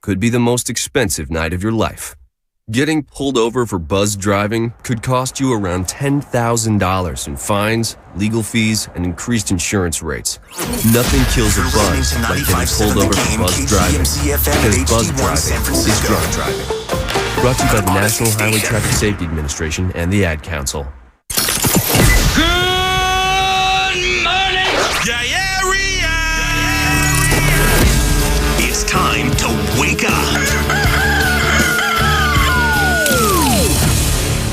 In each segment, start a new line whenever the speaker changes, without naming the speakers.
could be the most expensive night of your life. Getting pulled over for buzzed driving could cost you around $10,000 in fines, legal fees, and increased insurance rates. Nothing kills a buzz like getting pulled over for buzzed driving, because buzzed driving is drunk driving. Brought to you by the National Highway Traffic Safety Administration and the Ad Council.
Good morning, area. It's time to wake up.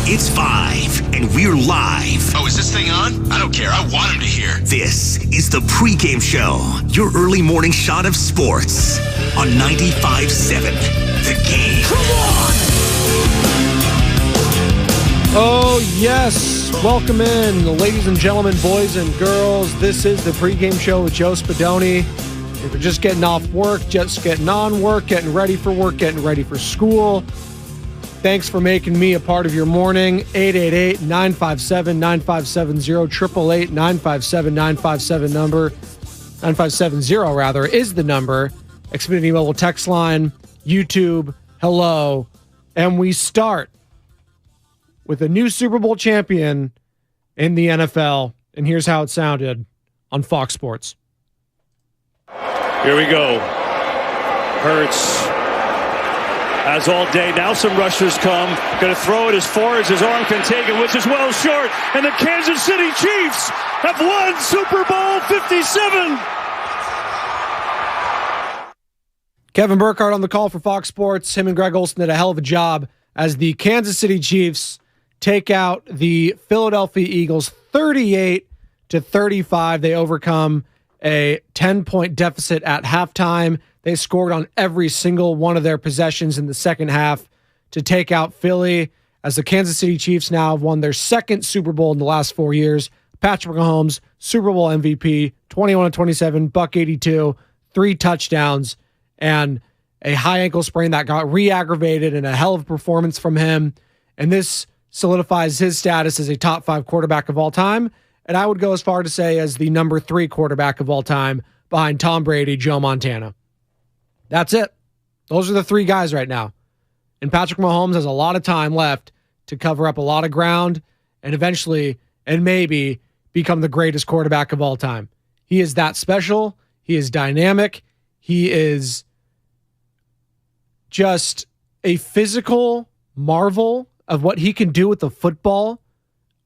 It's 5, and we're live.
Oh, is this thing on? I don't care. I want him to hear.
This is the Pregame Show, your early morning shot of sports on 95.7 The Game. Come on!
Oh, yes. Welcome in, ladies and gentlemen, boys and girls. This is the Pregame Show with Joe Spadoni. If you're just getting off work, just getting on work, getting ready for work, getting ready for school, thanks for making me a part of your morning. 888-957-9570, 888-957-957 number. 9570 rather is the number. Xfinity Mobile text line, YouTube, hello. And we start with a new Super Bowl champion in the NFL. And here's how it sounded on Fox Sports.
Here we go. Hurts has all day. Now some rushers come. Going to throw it as far as his arm can take it, which is well short. And the Kansas City Chiefs have won Super Bowl 57.
Kevin Burkhardt on the call for Fox Sports. Him and Greg Olsen did a hell of a job as the Kansas City Chiefs take out the Philadelphia Eagles 38-35. They overcome a 10-point deficit at halftime. They scored on every single one of their possessions in the second half to take out Philly, as the Kansas City Chiefs now have won their second Super Bowl in the last 4 years. Patrick Mahomes, Super Bowl MVP, 21-27, buck 82, 3 touchdowns, and a high ankle sprain that got re-aggravated, and a hell of a performance from him. And this solidifies his status as a top 5 quarterback of all time. And I would go as far to say as the number 3 quarterback of all time behind Tom Brady, Joe Montana. That's it. Those are the 3 guys right now. And Patrick Mahomes has a lot of time left to cover up a lot of ground and eventually, and maybe, become the greatest quarterback of all time. He is that special. He is dynamic. He is just a physical marvel of what he can do with the football.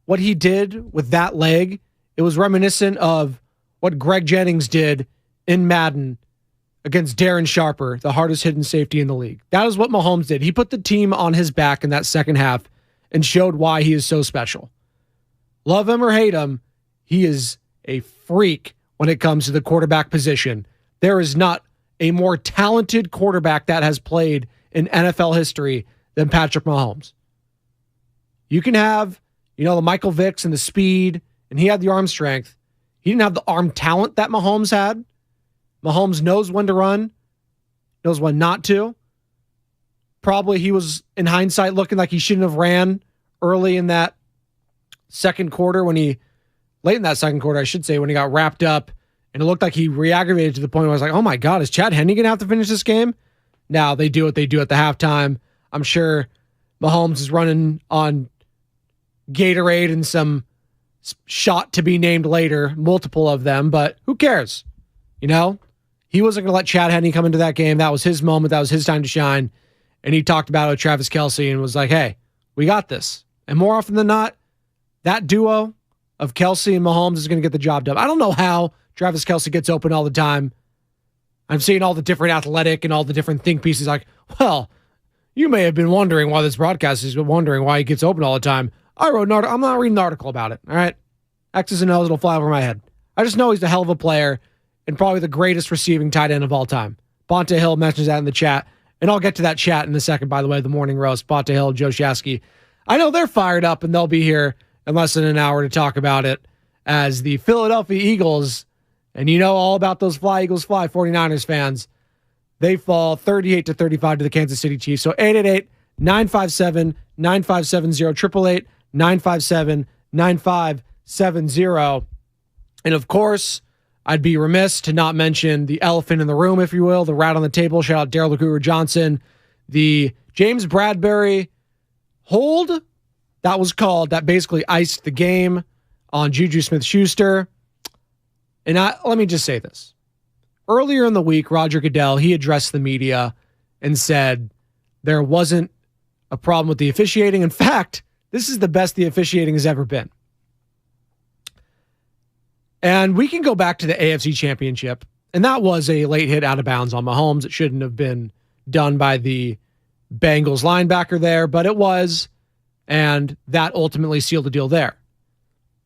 What he did with that leg, it was reminiscent of what Greg Jennings did in Madden against Darren Sharper, the hardest hidden safety in the league. That is what Mahomes did. He put the team on his back in that second half and showed why he is so special. Love him or hate him, he is a freak when it comes to the quarterback position. There is not a more talented quarterback that has played in NFL history than Patrick Mahomes. You can have, the Michael Vicks and the speed, and he had the arm strength. He didn't have the arm talent that Mahomes had. Mahomes knows when to run, knows when not to. Probably he was, in hindsight, looking like he shouldn't have ran early in that second quarter late in that second quarter, I should say, when he got wrapped up, and it looked like he re-aggravated to the point where I was like, oh my God, is Chad Henne going to have to finish this game? Now they do what they do at the halftime. I'm sure Mahomes is running on Gatorade and some shot to be named later, multiple of them, but who cares? He wasn't going to let Chad Henne come into that game. That was his moment. That was his time to shine. And he talked about it with Travis Kelce and was like, hey, we got this. And more often than not, that duo of Kelce and Mahomes is going to get the job done. I don't know how Travis Kelce gets open all the time. I'm seeing all the different athletic and all the different think pieces like, well, you may have been wondering why this broadcast is wondering why he gets open all the time. I'm not reading an article about it, all right? X's and O's, it'll fly over my head. I just know he's a hell of a player and probably the greatest receiving tight end of all time. Bonta Hill mentions that in the chat, and I'll get to that chat in a second, by the way, the morning roast. Bonta Hill, Joe Shasky. I know they're fired up, and they'll be here in less than an hour to talk about it as the Philadelphia Eagles, and you know all about those Fly Eagles Fly 49ers fans, they fall 38-35 to the Kansas City Chiefs. So 888-957-9570, 888-957-9570. And of course, I'd be remiss to not mention the elephant in the room, if you will, the rat on the table. Shout out Daryl LaCougar Johnson. The James Bradbury hold that was called that basically iced the game on Juju Smith-Schuster. And let me just say this. Earlier in the week, Roger Goodell, he addressed the media and said there wasn't a problem with the officiating. In fact, this is the best the officiating has ever been. And we can go back to the AFC Championship, and that was a late hit out of bounds on Mahomes. It shouldn't have been done by the Bengals linebacker there, but it was, and that ultimately sealed the deal there.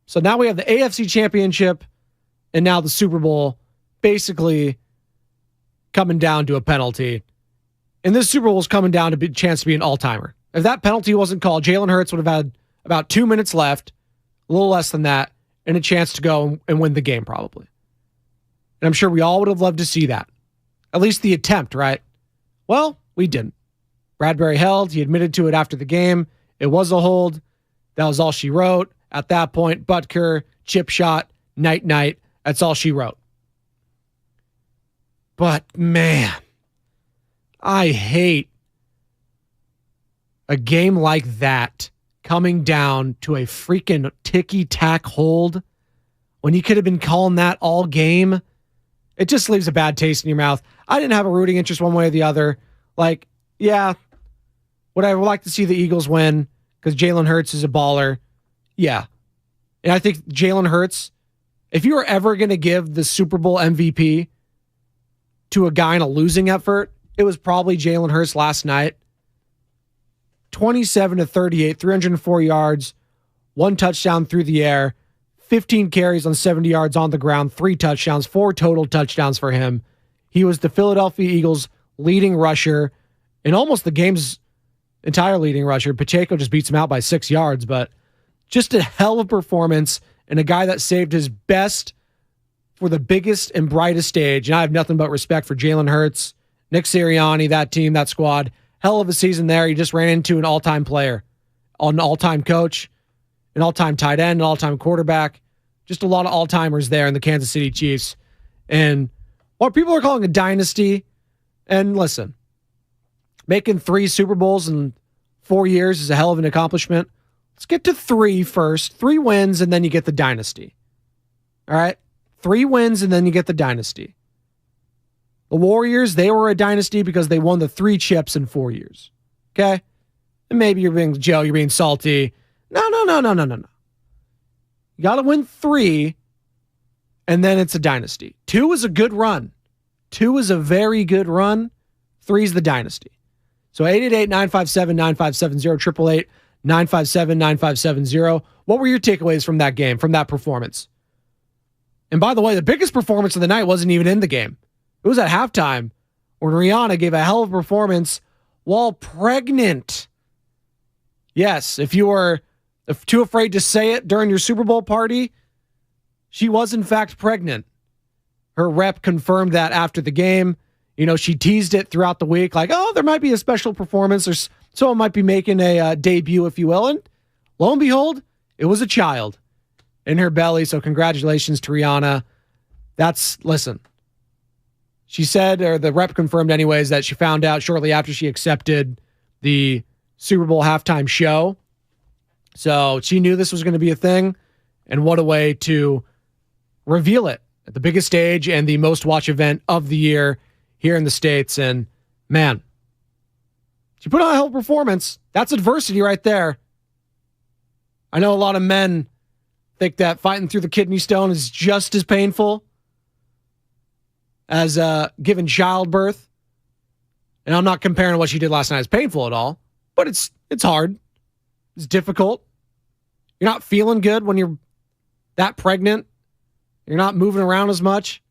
So now we have the AFC Championship and now the Super Bowl basically coming down to a penalty. And this Super Bowl is coming down to a chance to be an all-timer. If that penalty wasn't called, Jalen Hurts would have had about 2 minutes left, a little less than that, and a chance to go and win the game probably. And I'm sure we all would have loved to see that. At least the attempt, right? Well, we didn't. Bradbury held. He admitted to it after the game. It was a hold. That was all she wrote. At that point, Butker, chip shot, night-night. That's all she wrote. But, man, I hate a game like that coming down to a freaking ticky-tack hold when you could have been calling that all game. It just leaves a bad taste in your mouth. I didn't have a rooting interest one way or the other. Like, yeah, would I like to see the Eagles win because Jalen Hurts is a baller? Yeah. And I think Jalen Hurts, if you were ever going to give the Super Bowl MVP to a guy in a losing effort, it was probably Jalen Hurts last night. 27-38, 304 yards, 1 touchdown through the air, 15 carries on 70 yards on the ground, 3 touchdowns, 4 total touchdowns for him. He was the Philadelphia Eagles' leading rusher and almost the game's entire leading rusher. Pacheco just beats him out by 6 yards, but just a hell of a performance and a guy that saved his best for the biggest and brightest stage. And I have nothing but respect for Jalen Hurts, Nick Sirianni, that team, that squad. Hell of a season there. He just ran into an all-time player, an all-time coach, an all-time tight end, an all-time quarterback. Just a lot of all-timers there in the Kansas City Chiefs. And what people are calling a dynasty, and listen, making 3 Super Bowls in 4 years is a hell of an accomplishment. Let's get to 3 first. 3 wins, and then you get the dynasty. All right? 3 wins, and then you get the dynasty. The Warriors, they were a dynasty because they won the 3 chips in 4 years. Okay? And maybe you're being salty. No. You got to win 3, and then it's a dynasty. 2 is a good run. 2 is a very good run. 3 is the dynasty. So 888-957-9570, 888-957-9570. What were your takeaways from that game, from that performance? And by the way, the biggest performance of the night wasn't even in the game. It was at halftime when Rihanna gave a hell of a performance while pregnant. Yes, if you were too afraid to say it during your Super Bowl party, she was in fact pregnant. Her rep confirmed that after the game. You know, she teased it throughout the week, like, oh, there might be a special performance, or someone might be making a debut, if you will. And lo and behold, it was a child in her belly. So congratulations to Rihanna. Listen, she said, or the rep confirmed anyways, that she found out shortly after she accepted the Super Bowl halftime show. So she knew this was going to be a thing. And what a way to reveal it at the biggest stage and the most watched event of the year here in the States. And man, she put on a hell of a performance. That's adversity right there. I know a lot of men think that fighting through the kidney stone is just as painful as giving childbirth. And I'm not comparing what she did last night as painful at all, but it's hard. It's difficult. You're not feeling good when you're that pregnant. You're not moving around as much.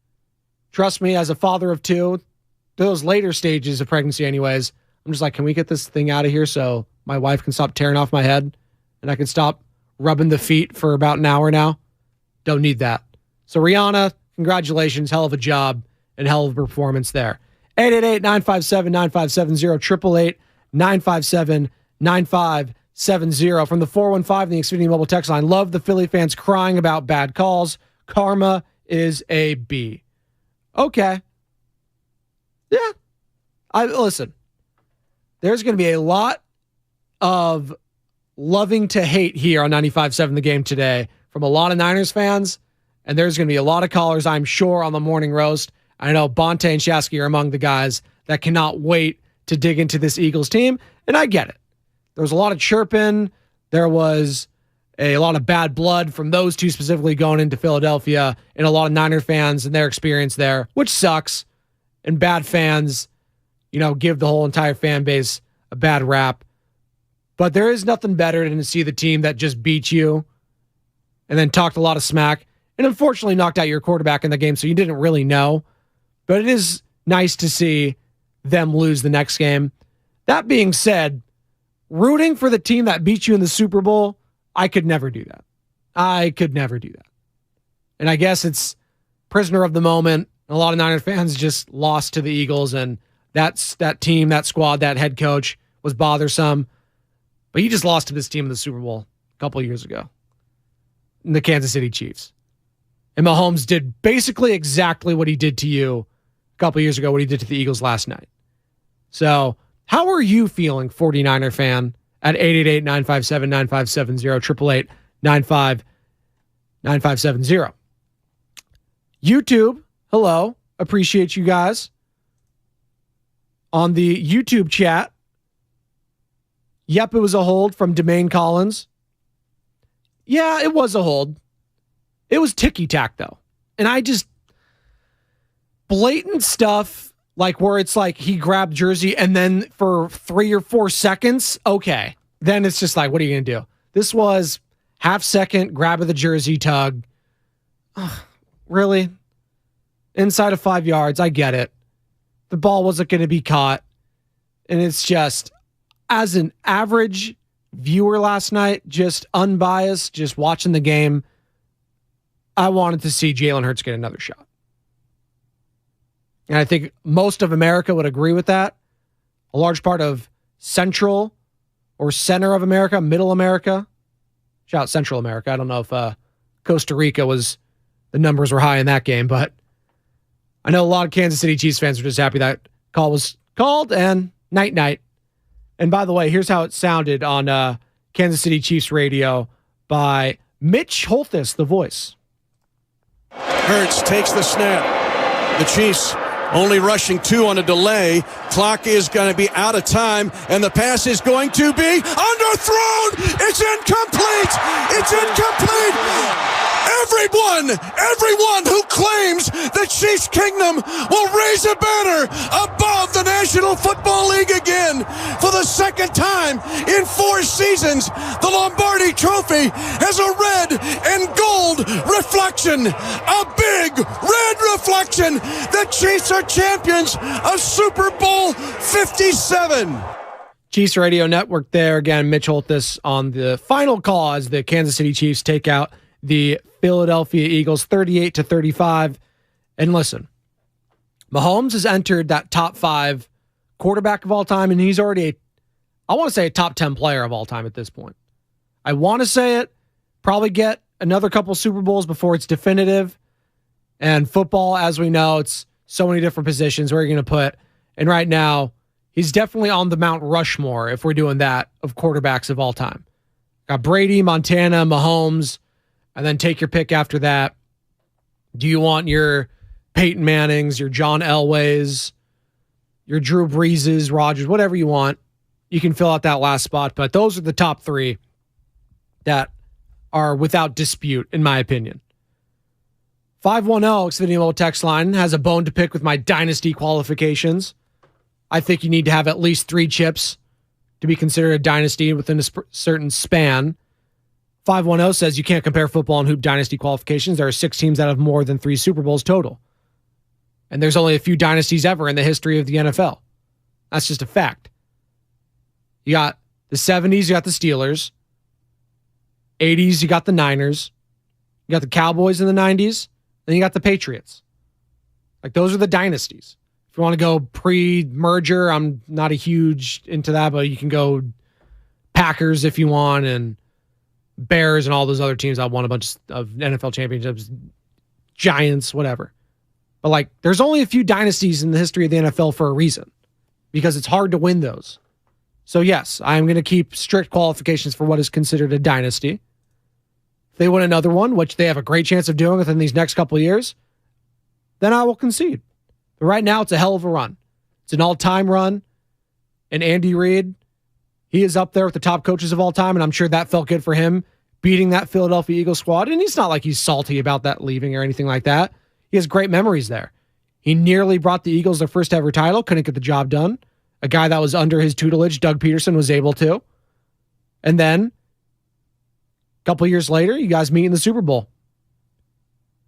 Trust me, as a father of 2, those later stages of pregnancy anyways, I'm just like, can we get this thing out of here so my wife can stop tearing off my head and I can stop rubbing the feet for about an hour now? Don't need that. So Rihanna, congratulations. Hell of a job and hell of a performance there. 888-957-9570, 888-957-9570 from the 415 the Xfinity Mobile text line. Love the Philly fans crying about bad calls. Karma is a B. Okay. Yeah. Listen. There's going to be a lot of loving to hate here on 95.7 The Game today from a lot of Niners fans, and there's going to be a lot of callers, I'm sure, on the morning roast. I know Bonte and Shasky are among the guys that cannot wait to dig into this Eagles team, and I get it. There was a lot of chirping. There was a lot of bad blood from those two specifically going into Philadelphia, and a lot of Niner fans and their experience there, which sucks. And bad fans, give the whole entire fan base a bad rap. But there is nothing better than to see the team that just beat you and then talked a lot of smack and unfortunately knocked out your quarterback in the game, so you didn't really know. But it is nice to see them lose the next game. That being said, rooting for the team that beat you in the Super Bowl, I could never do that. I could never do that. And I guess it's prisoner of the moment. A lot of Niner fans just lost to the Eagles, and that team, that squad, that head coach was bothersome. But he just lost to this team in the Super Bowl a couple of years ago. The Kansas City Chiefs. And Mahomes did basically exactly what he did to you a couple of years ago, what he did to the Eagles last night. So, how are you feeling, 49er fan, at 888-957-9570, 888-959-9570? YouTube, hello. Appreciate you guys. On the YouTube chat, yep, it was a hold from Domain Collins. Yeah, it was a hold. It was ticky-tack, though. And I just... blatant stuff, like where it's like he grabbed jersey and then for 3 or 4 seconds, okay. Then it's just like, what are you going to do? This was half-second grab of the jersey tug. Ugh, really? Inside of 5 yards, I get it. The ball wasn't going to be caught. And it's just, as an average viewer last night, just unbiased, just watching the game, I wanted to see Jalen Hurts get another shot. And I think most of America would agree with that. A large part of Central or Center of America, Middle America. Shout out Central America. I don't know if Costa Rica the numbers were high in that game, but I know a lot of Kansas City Chiefs fans are just happy that call was called, and night-night. And by the way, here's how it sounded on Kansas City Chiefs radio by Mitch Holthus, the voice.
Hurts takes the snap. The Chiefs only rushing 2 on a delay. Clock is going to be out of time, and the pass is going to be underthrown. It's incomplete. It's incomplete. Everyone who claims the Chiefs Kingdom will raise a banner above the National Football League again. For the second time in 4 seasons, the Lombardi Trophy has a red and gold reflection. A big red reflection. The Chiefs are champions of Super Bowl 57.
Chiefs Radio Network there. Again, Mitch Holthus on the final call as the Kansas City Chiefs take out the Philadelphia Eagles 38-35. And listen, Mahomes has entered that top 5 quarterback of all time, and he's already I want to say a top 10 player of all time at this point. I want to say it, probably get another couple Super Bowls before it's definitive. And football, as we know, it's so many different positions where you're going to put. And right now, he's definitely on the Mount Rushmore, if we're doing that, of quarterbacks of all time. Got Brady, Montana, Mahomes, and then take your pick after that. Do you want your Peyton Mannings, your John Elways, your Drew Breeses, Rodgers, whatever you want? You can fill out that last spot, but those are the top 3 that are without dispute, in my opinion. 510 Xfinity Mobile text line has a bone to pick with my dynasty qualifications. I think you need to have at least 3 chips to be considered a dynasty within a certain span. 510 says you can't compare football and hoop dynasty qualifications. There are 6 teams that have more than 3 Super Bowls total. And there's only a few dynasties ever in the history of the NFL. That's just a fact. You got the 70s, you got the Steelers. 80s, you got the Niners. You got the Cowboys in the 90s. Then you got the Patriots. Like, those are the dynasties. If you want to go pre-merger, I'm not a huge into that, but you can go Packers if you want, and Bears and all those other teams that won a bunch of NFL championships. Giants, whatever. But like, there's only a few dynasties in the history of the NFL for a reason, because it's hard to win those. So yes, I'm going to keep strict qualifications for what is considered a dynasty. If they win another one, which they have a great chance of doing within these next couple of years, then I will concede. But right now, it's a hell of a run. It's an all-time run. And Andy Reid, he is up there with the top coaches of all time, and I'm sure that felt good for him, beating that Philadelphia Eagles squad. And he's not like he's salty about that leaving or anything like that. He has great memories there. He nearly brought the Eagles their first ever title, couldn't get the job done. A guy that was under his tutelage, Doug Peterson, was able to. And then, a couple years later, you guys meet in the Super Bowl.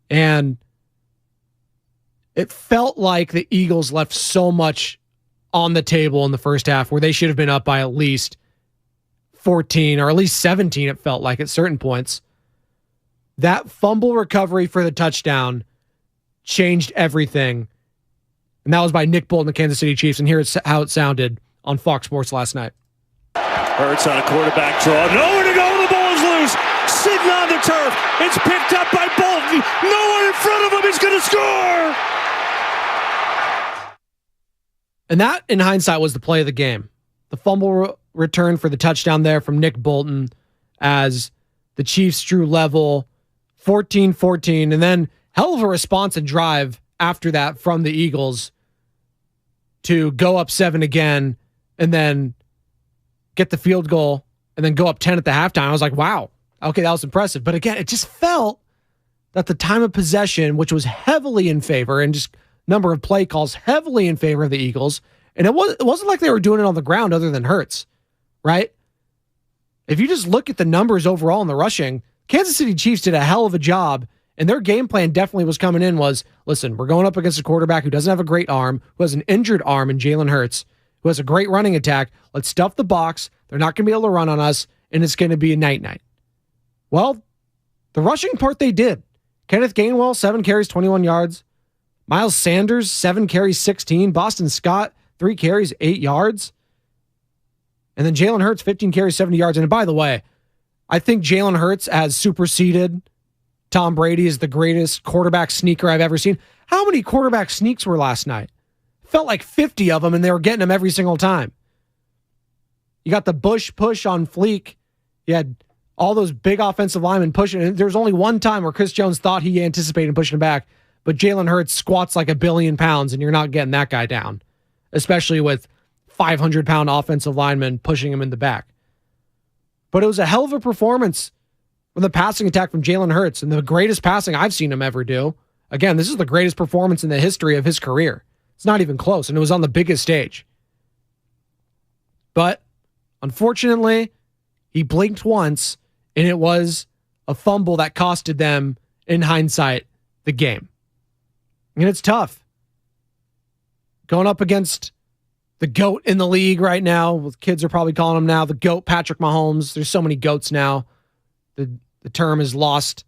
And it felt like the Eagles left so much on the table in the first half where they should have been up by at least 14 or at least 17, it felt like at certain points. That fumble recovery for the touchdown changed everything. And that was by Nick Bolton, the Kansas City Chiefs. And here's how it sounded on Fox Sports last night.
Hurts on a quarterback draw. Nowhere to go. The ball is loose. Sitting on the turf. It's picked up by Bolton. No one in front of him. He's going to score.
And that, in hindsight, was the play of the game. The fumble return for the touchdown there from Nick Bolton as the Chiefs drew level 14-14. And then hell of a response and drive after that from the Eagles to go up 7 again and then get the field goal and then go up 10 at the halftime. I was like, wow, okay, that was impressive. But again, it just felt that the time of possession, which was heavily in favor, and just number of play calls heavily in favor of the Eagles, and it wasn't like they were doing it on the ground other than Hurts, right? If you just look at the numbers overall in the rushing, Kansas City Chiefs did a hell of a job, and their game plan definitely was coming in was, listen, we're going up against a quarterback who doesn't have a great arm, who has an injured arm in Jalen Hurts, who has a great running attack. Let's stuff the box. They're not going to be able to run on us, and it's going to be a night-night. Well, the rushing part they did. Kenneth Gainwell, 7 carries, 21 yards. Miles Sanders, 7 carries, 16. Boston Scott, 3 carries, 8 yards. And then Jalen Hurts, 15 carries, 70 yards. And by the way, I think Jalen Hurts has superseded Tom Brady as the greatest quarterback sneaker I've ever seen. How many quarterback sneaks were last night? Felt like 50 of them, and they were getting them every single time. You got the Bush push on Fleek. You had all those big offensive linemen pushing. And there was only one time where Chris Jones thought he anticipated pushing him back, but Jalen Hurts squats like 1 billion pounds, and you're not getting that guy down, especially with 500-pound offensive linemen pushing him in the back. But it was a hell of a performance from the passing attack from Jalen Hurts, and the greatest passing I've seen him ever do. Again, this is the greatest performance in the history of his career. It's not even close, and it was on the biggest stage. But unfortunately, he blinked once, and it was a fumble that costed them, in hindsight, the game. And it's tough. Going up against the GOAT in the league right now, kids are probably calling him now the GOAT, Patrick Mahomes. There's so many GOATs now. The term has lost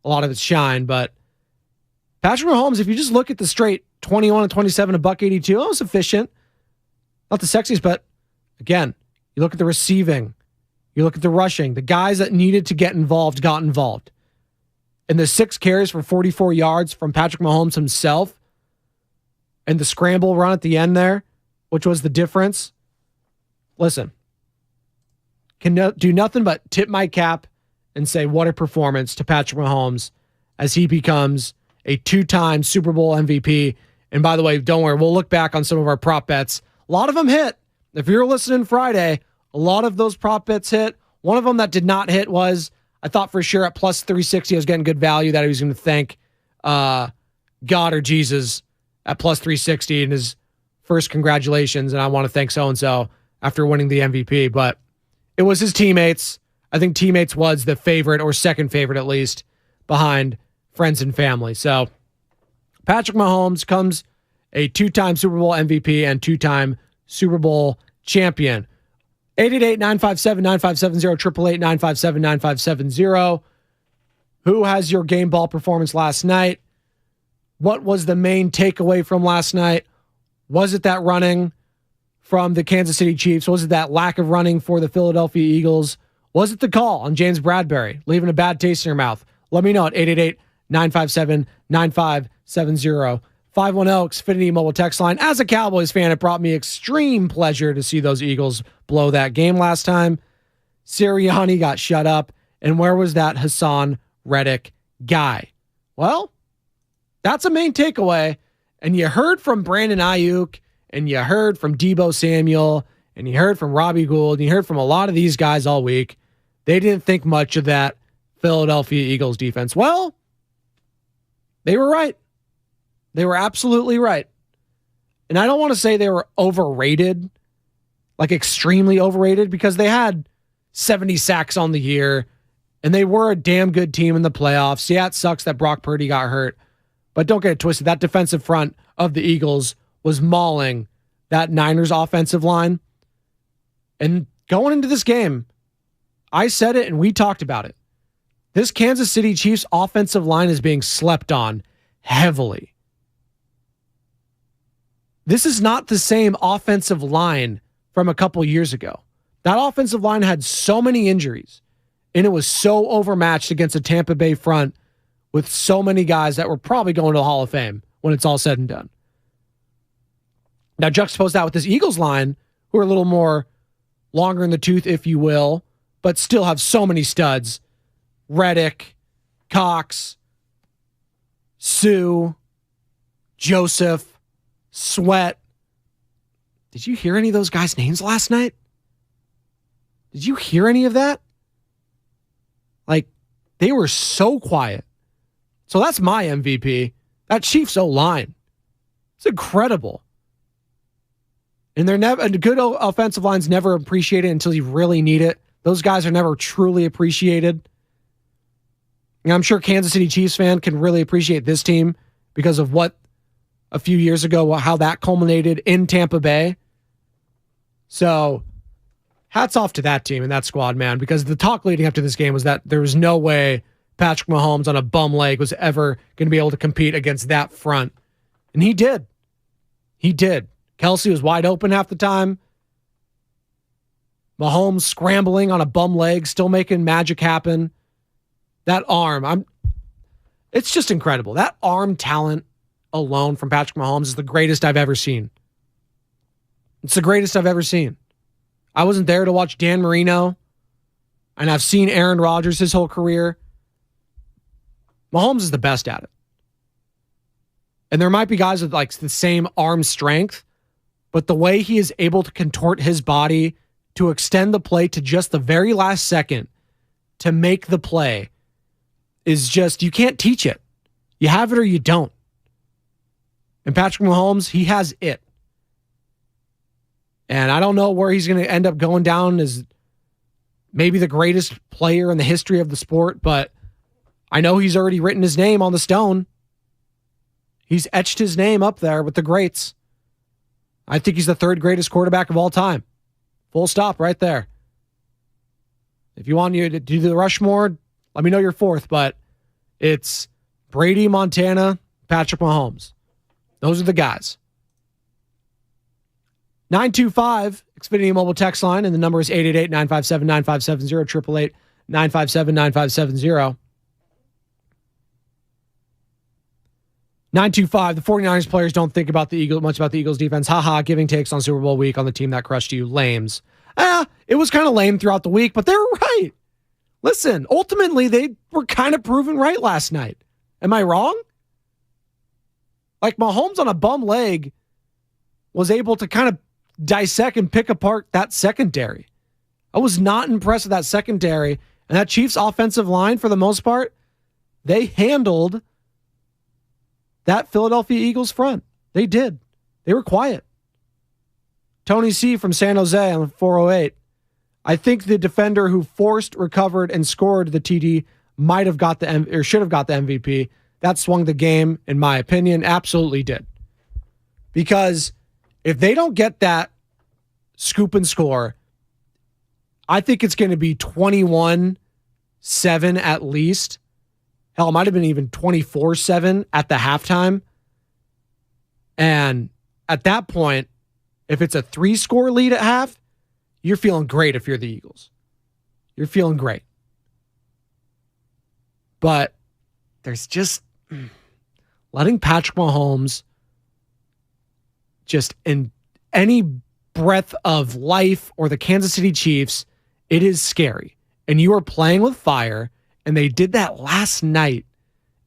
a lot of its shine, but Patrick Mahomes, if you just look at the straight 21 and 27, a $182, that was efficient. Not the sexiest, but again, you look at the receiving, you look at the rushing, the guys that needed to get involved got involved. And the 6 carries for 44 yards from Patrick Mahomes himself, and the scramble run at the end there, which was the difference. Listen, can do nothing but tip my cap and say what a performance to Patrick Mahomes as he becomes a 2-time Super Bowl MVP. And by the way, don't worry, we'll look back on some of our prop bets. A lot of them hit. If you're listening Friday, a lot of those prop bets hit. One of them that did not hit was, I thought for sure at plus 360 I was getting good value, that he was going to thank God or Jesus at plus 360 in his first congratulations, and I want to thank so-and-so after winning the MVP. But it was his teammates. I think teammates was the favorite, or second favorite at least, behind friends and family. So Patrick Mahomes comes a 2-time Super Bowl MVP and 2-time Super Bowl champion. 888-957-9570, 888-957-9570. Who has your game ball performance last night? What was the main takeaway from last night? Was it that running from the Kansas City Chiefs? Was it that lack of running for the Philadelphia Eagles? Was it the call on James Bradbury, leaving a bad taste in your mouth? Let me know at 510 Xfinity mobile text line. As a Cowboys fan, it brought me extreme pleasure to see those Eagles blow that game last time. Sirianni got shut up. And where was that Hassan Reddick guy? Well, that's a main takeaway. And you heard from Brandon Ayuk, and you heard from Deebo Samuel, and you heard from Robbie Gould, and you heard from a lot of these guys all week. They didn't think much of that Philadelphia Eagles defense. Well, they were right. They were absolutely right. And I don't want to say they were overrated, like extremely overrated, because they had 70 sacks on the year, and they were a damn good team in the playoffs. Yeah, it sucks that Brock Purdy got hurt, but don't get it twisted. That defensive front of the Eagles was mauling that Niners offensive line. And going into this game, I said it and we talked about it. This Kansas City Chiefs offensive line is being slept on heavily. This is not the same offensive line from a couple years ago. That offensive line had so many injuries, and it was so overmatched against a Tampa Bay front with so many guys that were probably going to the Hall of Fame when it's all said and done. Now, juxtapose that with this Eagles line, who are a little more longer in the tooth, if you will, but still have so many studs. Reddick, Cox, Sue, Joseph, Sweat. Did you hear any of those guys' names last night? Did you hear any of that? Like, they were so quiet. So that's my MVP. That Chiefs O-line. It's incredible. And they're never, and good offensive line's never appreciated until you really need it. Those guys are never truly appreciated. And I'm sure Kansas City Chiefs fan can really appreciate this team because of what a few years ago, how that culminated in Tampa Bay. So hats off to that team and that squad, man, because the talk leading up to this game was that there was no way Patrick Mahomes on a bum leg was ever going to be able to compete against that front. And he did. He did. Kelsey was wide open half the time. Mahomes scrambling on a bum leg, still making magic happen. That arm, it's just incredible. That arm talent alone from Patrick Mahomes is the greatest I've ever seen. It's the greatest I've ever seen. I wasn't there to watch Dan Marino, and I've seen Aaron Rodgers his whole career. Mahomes is the best at it. And there might be guys with like the same arm strength, but the way he is able to contort his body to extend the play to just the very last second to make the play is just, you can't teach it. You have it or you don't. And Patrick Mahomes, he has it. And I don't know where he's going to end up going down as maybe the greatest player in the history of the sport, but I know he's already written his name on the stone. He's etched his name up there with the greats. I think he's the third greatest quarterback of all time. Full stop right there. If you want you to do the Rushmore, let me know your fourth, but it's Brady, Montana, Patrick Mahomes. Those are the guys. 925 Xfinity mobile text line, and the number is 888-957-9570, 888-957-9570. 925, the 49ers players don't think about the Eagles much about the Eagles defense. Haha, giving takes on Super Bowl week on the team that crushed you. Lames. It was kind of lame throughout the week, but they were right. Listen, ultimately, they were kind of proven right last night. Am I wrong? Like, Mahomes on a bum leg was able to kind of dissect and pick apart that secondary. I was not impressed with that secondary. And that Chiefs offensive line, for the most part, they handled that Philadelphia Eagles front. They did. They were quiet. Tony C. from San Jose on 408. I think the defender who forced, recovered, and scored the TD might have got or should have got the MVP. That swung the game, in my opinion. Absolutely did. Because if they don't get that scoop and score, I think it's going to be 21-7 at least. Hell, it might have been even 24-7 at the halftime. And at that point, if it's a 3-score lead at half, you're feeling great if you're the Eagles. You're feeling great. But there's just letting Patrick Mahomes just in any breath of life or the Kansas City Chiefs, it is scary. And you are playing with fire, and they did that last night,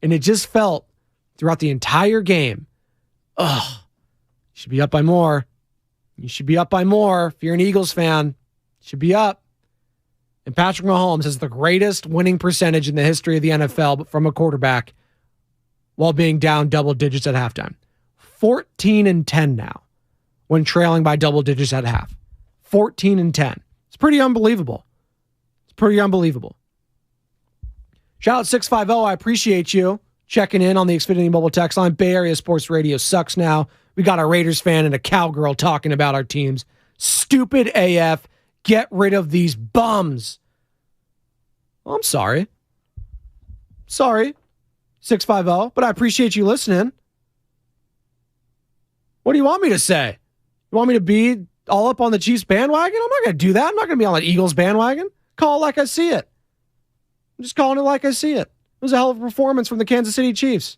and it just felt throughout the entire game, you should be up by more. You should be up by more. If you're an Eagles fan, you should be up. And Patrick Mahomes has the greatest winning percentage in the history of the NFL, but from a quarterback, while being down double digits at halftime. 14-10 now, when trailing by double digits at half. 14-10. It's pretty unbelievable. It's pretty unbelievable. Shout out 650. I appreciate you checking in on the Xfinity mobile text line. Bay Area Sports Radio sucks now. We got a Raiders fan and a cowgirl talking about our teams. Stupid AF. Get rid of these bums. Well, I'm sorry. Sorry, 650, but I appreciate you listening. What do you want me to say? You want me to be all up on the Chiefs bandwagon? I'm not going to do that. I'm not going to be on the Eagles bandwagon. Call it like I see it. I'm just calling it like I see it. It was a hell of a performance from the Kansas City Chiefs.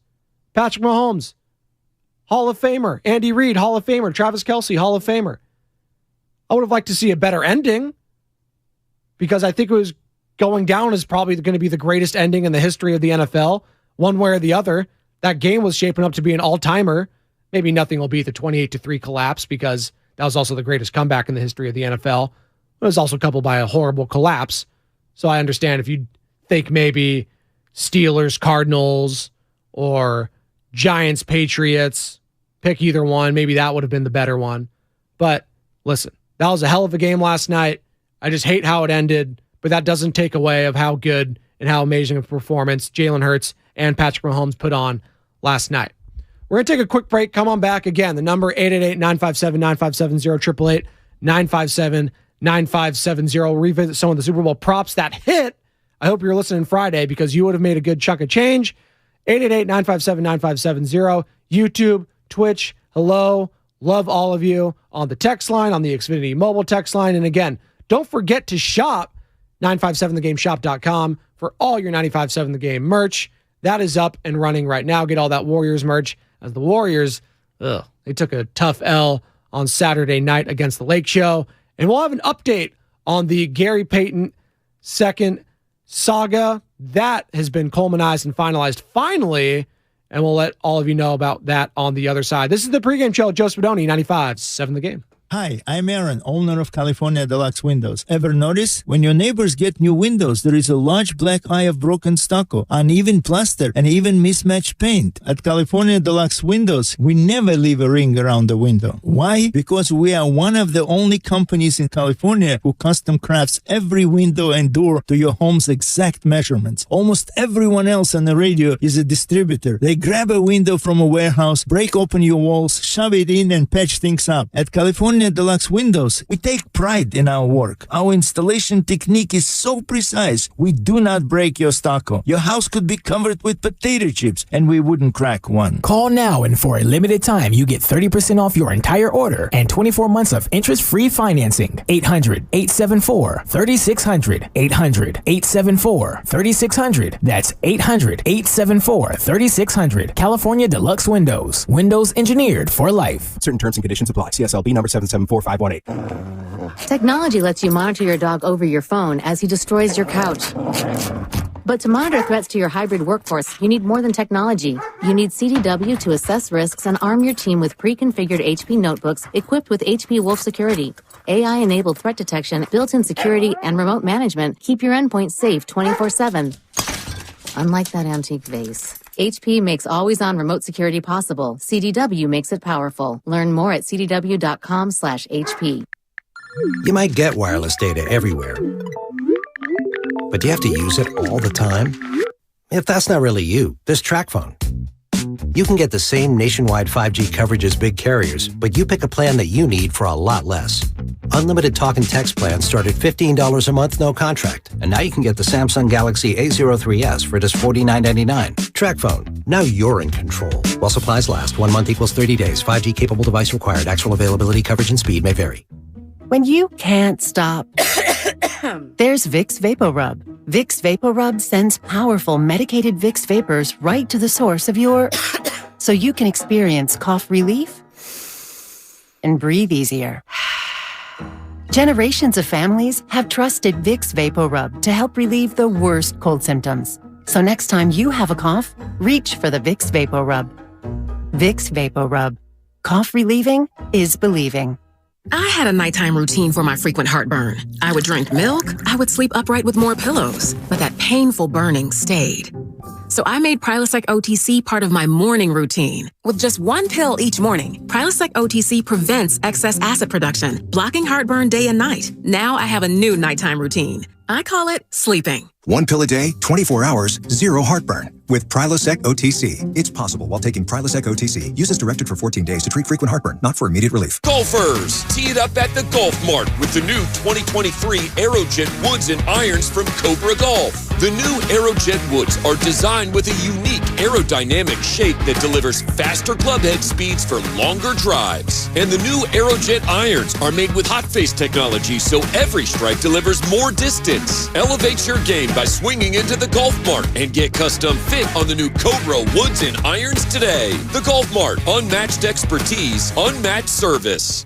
Patrick Mahomes, Hall of Famer. Andy Reid, Hall of Famer. Travis Kelce, Hall of Famer. I would have liked to see a better ending because I think it was going down as probably going to be the greatest ending in the history of the NFL, one way or the other. That game was shaping up to be an all-timer. Maybe nothing will beat the 28-3 collapse because that was also the greatest comeback in the history of the NFL. It was also coupled by a horrible collapse. So I understand if you think maybe Steelers, Cardinals, or Giants, Patriots, pick either one. Maybe that would have been the better one. But listen, that was a hell of a game last night. I just hate how it ended, but that doesn't take away of how good and how amazing of a performance Jalen Hurts and Patrick Mahomes put on last night. We're going to take a quick break. Come on back again. The number 888-957-9570, 888-957-9570. Revisit some of the Super Bowl props that hit. I hope you're listening Friday because you would have made a good chunk of change. 888-957-9570. YouTube, Twitch, hello. Love all of you on the text line, on the Xfinity mobile text line. And again, don't forget to shop 957thegameshop.com for all your 957 The Game merch. That is up and running right now. Get all that Warriors merch. As the Warriors, they took a tough L on Saturday night against the Lake Show. And we'll have an update on the Gary Payton second saga. That has been culminized and finalized finally. And we'll let all of you know about that on the other side. This is the pregame show. Joe Spadoni, 95.7 The Game.
Hi, I'm Aaron, owner of California Deluxe Windows. Ever notice? When your neighbors get new windows, there is a large black eye of broken stucco, uneven plaster, and even mismatched paint. At California Deluxe Windows, we never leave a ring around the window. Why? Because we are one of the only companies in California who custom crafts every window and door to your home's exact measurements. Almost everyone else on the radio is a distributor. They grab a window from a warehouse, break open your walls, shove it in, and patch things up. At California Deluxe Windows, we take pride in our work. Our installation technique is so precise, we do not break your stucco. Your house could be covered with potato chips, and we wouldn't crack one.
Call now, and for a limited time, you get 30% off your entire order and 24 months of interest-free financing. 800-874-3600. 800-874-3600. That's 800-874-3600. California Deluxe Windows. Windows engineered for life.
Certain terms and conditions apply. CSLB number 774518.
Technology lets you monitor your dog over your phone as he destroys your couch. But to monitor threats to your hybrid workforce, you need more than technology. You need CDW to assess risks and arm your team with pre-configured HP notebooks equipped with HP Wolf Security. AI-enabled threat detection, built-in security, and remote management keep your endpoint safe 24/7. Unlike that antique vase, HP makes always-on remote security possible. CDW makes it powerful. Learn more at cdw.com/HP.
You might get wireless data everywhere, but do you have to use it all the time? If that's not really you, there's TracFone. You can get the same nationwide 5G coverage as big carriers, but you pick a plan that you need for a lot less. Unlimited talk and text plans start at $15 a month, no contract. And now you can get the Samsung Galaxy A03s for just $49.99. TracFone. Now you're in control. While supplies last, 1 month equals 30 days. 5G capable device required. Actual availability, coverage, and speed may vary.
When you can't stop, there's Vicks VapoRub. Vicks VapoRub sends powerful medicated Vicks vapors right to the source of your so you can experience cough relief and breathe easier. Generations of families have trusted Vicks VapoRub to help relieve the worst cold symptoms. So next time you have a cough, reach for the Vicks VapoRub. Vicks VapoRub. Cough relieving is believing.
I had a nighttime routine for my frequent heartburn. I would drink milk, I would sleep upright with more pillows, but that painful burning stayed. So I made Prilosec OTC part of my morning routine. With just one pill each morning, Prilosec OTC prevents excess acid production, blocking heartburn day and night. Now I have a new nighttime routine. I call it sleeping.
One pill a day, 24 hours, zero heartburn. With Prilosec OTC. It's possible while taking Prilosec OTC. Use as directed for 14 days to treat frequent heartburn, not for immediate relief.
Golfers, tee it up at the Golf Mart with the new 2023 Aerojet woods and irons from Cobra Golf. The new Aerojet woods are designed with a unique aerodynamic shape that delivers faster club head speeds for longer drives. And the new Aerojet irons are made with hot face technology, so every strike delivers more distance. Elevate your game by swinging into the Golf Mart and get custom fit on the new Cobra woods and irons today. The Golf Mart, unmatched expertise, unmatched service.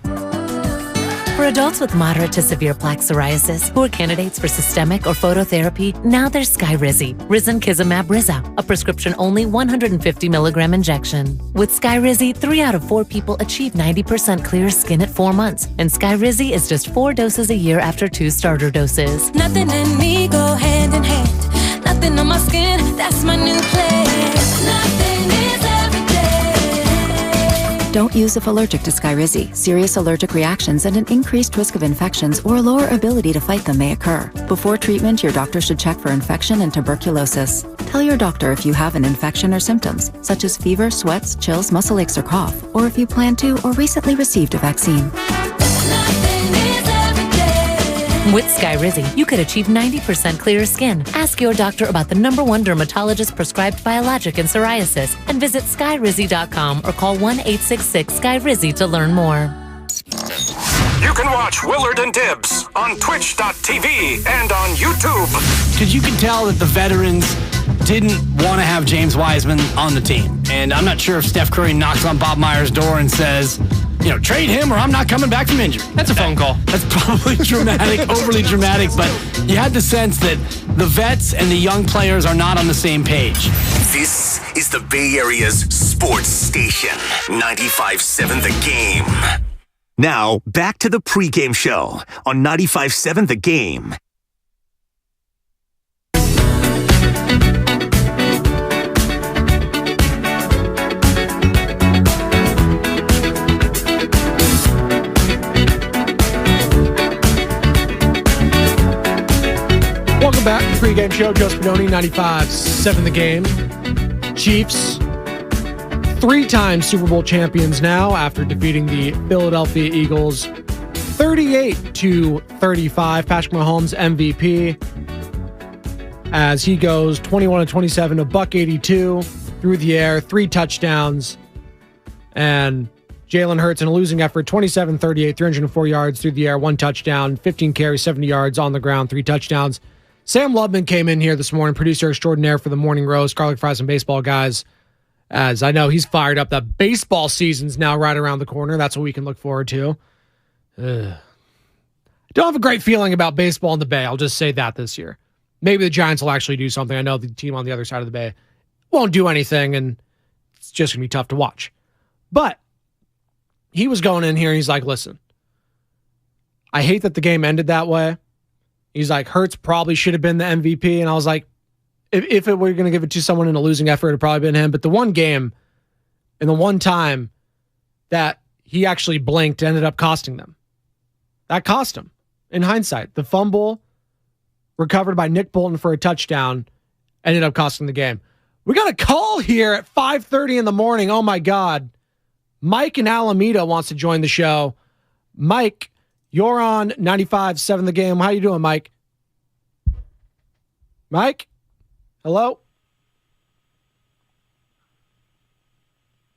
For adults with moderate to severe plaque psoriasis who are candidates for systemic or phototherapy, now there's Skyrizi, Risankizumab Riza, a prescription-only 150 milligram injection. With Skyrizi, 3 out of 4 people achieve 90% clear skin at 4 months, and Skyrizi is just 4 doses a year after 2 starter doses.
Nothing in me go hand in hand. Nothing on my skin, that's my new plan. Nothing is every day.
Don't use if allergic to Skyrizi. Serious allergic reactions and an increased risk of infections or a lower ability to fight them may occur. Before treatment, your doctor should check for infection and tuberculosis. Tell your doctor if you have an infection or symptoms, such as fever, sweats, chills, muscle aches, or cough, or if you plan to or recently received a vaccine.
With Skyrizi, you could achieve 90% clearer skin. Ask your doctor about the #1 dermatologist-prescribed biologic in psoriasis and visit Skyrizi.com or call 1-866-SKYRIZI to learn more.
You can watch Willard and Dibbs on Twitch.tv and on YouTube.
Because you can tell that the veterans didn't want to have James Wiseman on the team. And I'm not sure if Steph Curry knocks on Bob Myers' door and says, trade him or I'm not coming back from injury.
That's a phone call.
That's probably dramatic, overly dramatic, but you had the sense that the vets and the young players are not on the same page.
This is the Bay Area's sports station, 95.7 The Game. Now, back to the pregame show on 95.7 The Game.
Welcome back to the pregame show. Joe Spadoni, 95.7 The Game. Chiefs, 3-time Super Bowl champions now after defeating the Philadelphia Eagles 38-35. Patrick Mahomes MVP as he goes 21-27, $182 through the air, 3 touchdowns. And Jalen Hurts in a losing effort, 27-38, 304 yards through the air, 1 touchdown, 15 carries, 70 yards on the ground, 3 touchdowns. Sam Lubman came in here this morning, producer extraordinaire for the Morning Roast, Garlic Fries and Baseball Guys, as I know he's fired up that baseball season's now right around the corner. That's what we can look forward to. Don't have a great feeling about baseball in the Bay. I'll just say that this year. Maybe the Giants will actually do something. I know the team on the other side of the Bay won't do anything, and it's just going to be tough to watch. But he was going in here, and he's like, listen, I hate that the game ended that way. He's like, Hurts probably should have been the MVP. And I was like, if it were going to give it to someone in a losing effort, it'd probably been him. But the one game and the one time that he actually blinked ended up costing them. That cost him. In hindsight, the fumble recovered by Nick Bolton for a touchdown ended up costing the game. We got a call here at 5:30 in the morning. Oh my God. Mike in Alameda wants to join the show. Mike, you're on 95.7 The Game. How you doing, Mike? Mike? Hello?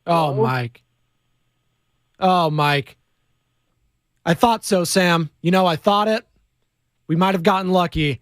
Oh, Mike. Oh, Mike. I thought so, Sam. I thought it. We might have gotten lucky,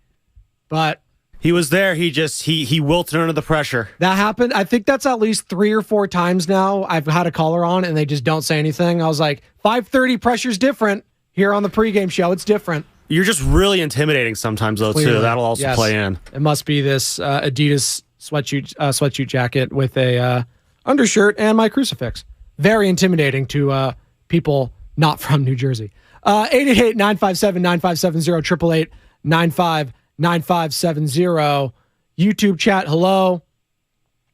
but
He was there. He wilted under the pressure.
That happened. I think that's at least 3 or 4 times now I've had a caller on and they just don't say anything. I was like, 5:30 pressure's different here on the pregame show. It's different.
You're just really intimidating sometimes, though,
Clearly.
too. That'll also play in.
It must be this Adidas sweatshirt jacket with a undershirt and my crucifix. Very intimidating to people not from New Jersey. 888-957-9570, 888-958-9570. YouTube chat, hello.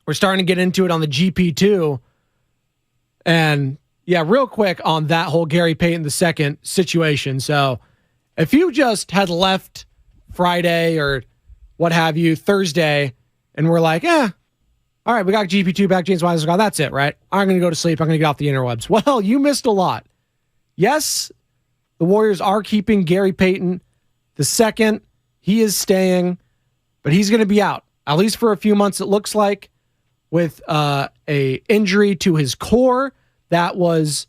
We're starting to get into it on the GP2. And yeah, real quick on that whole Gary Payton II situation. So if you just had left Friday or what have you, Thursday, and we're like, all right, we got GP2 back, James Wiseman gone. That's it, right? I'm going to go to sleep. I'm going to get off the interwebs. Well, you missed a lot. Yes, the Warriors are keeping Gary Payton II. He is staying, but he's going to be out, at least for a few months, it looks like, with a injury to his core that was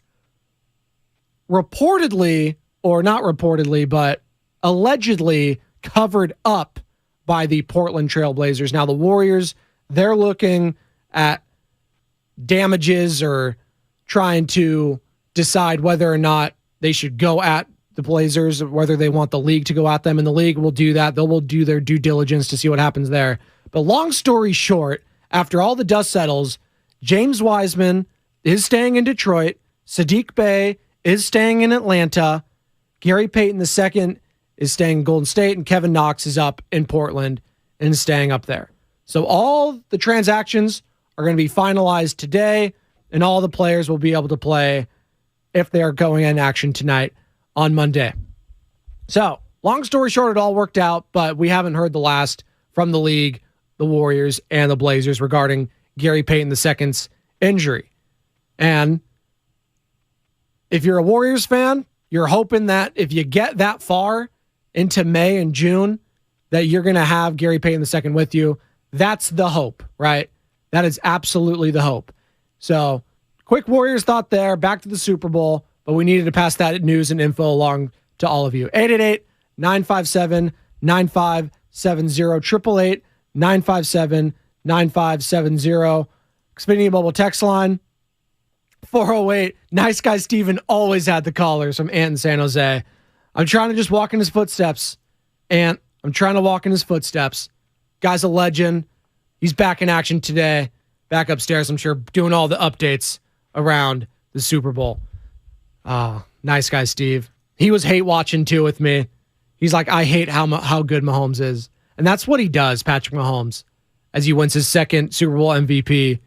reportedly, or not reportedly, but allegedly covered up by the Portland Trail Blazers. Now, the Warriors, they're looking at damages or trying to decide whether or not they should go at the Blazers, whether they want the league to go at them, and the league will do that. They will do their due diligence to see what happens there. But long story short, after all the dust settles, James Wiseman is staying in Detroit, Sadiq Bey is staying in Atlanta, Gary Payton II is staying in Golden State, and Kevin Knox is up in Portland and is staying up there. So all the transactions are going to be finalized today, and all the players will be able to play if they are going in action tonight on Monday. So, long story short, it all worked out, but we haven't heard the last from the league, the Warriors, and the Blazers regarding Gary Payton II's injury. And if you're a Warriors fan, you're hoping that if you get that far into May and June, that you're going to have Gary Payton II with you. That's the hope, right? That is absolutely the hope. So, quick Warriors thought there, back to the Super Bowl, but we needed to pass that news and info along to all of you. 888-957-9570, 888-957-9570. Xfinity Mobile text line, 408. Nice guy Steven always had the callers from Ant in San Jose. I'm trying to just walk in his footsteps. Ant, I'm trying to walk in his footsteps. Guy's a legend. He's back in action today. Back upstairs, I'm sure, doing all the updates around the Super Bowl. Nice guy, Steve. He was hate watching too with me. He's like, I hate how good Mahomes is. And that's what he does, Patrick Mahomes, as he wins his second Super Bowl MVP.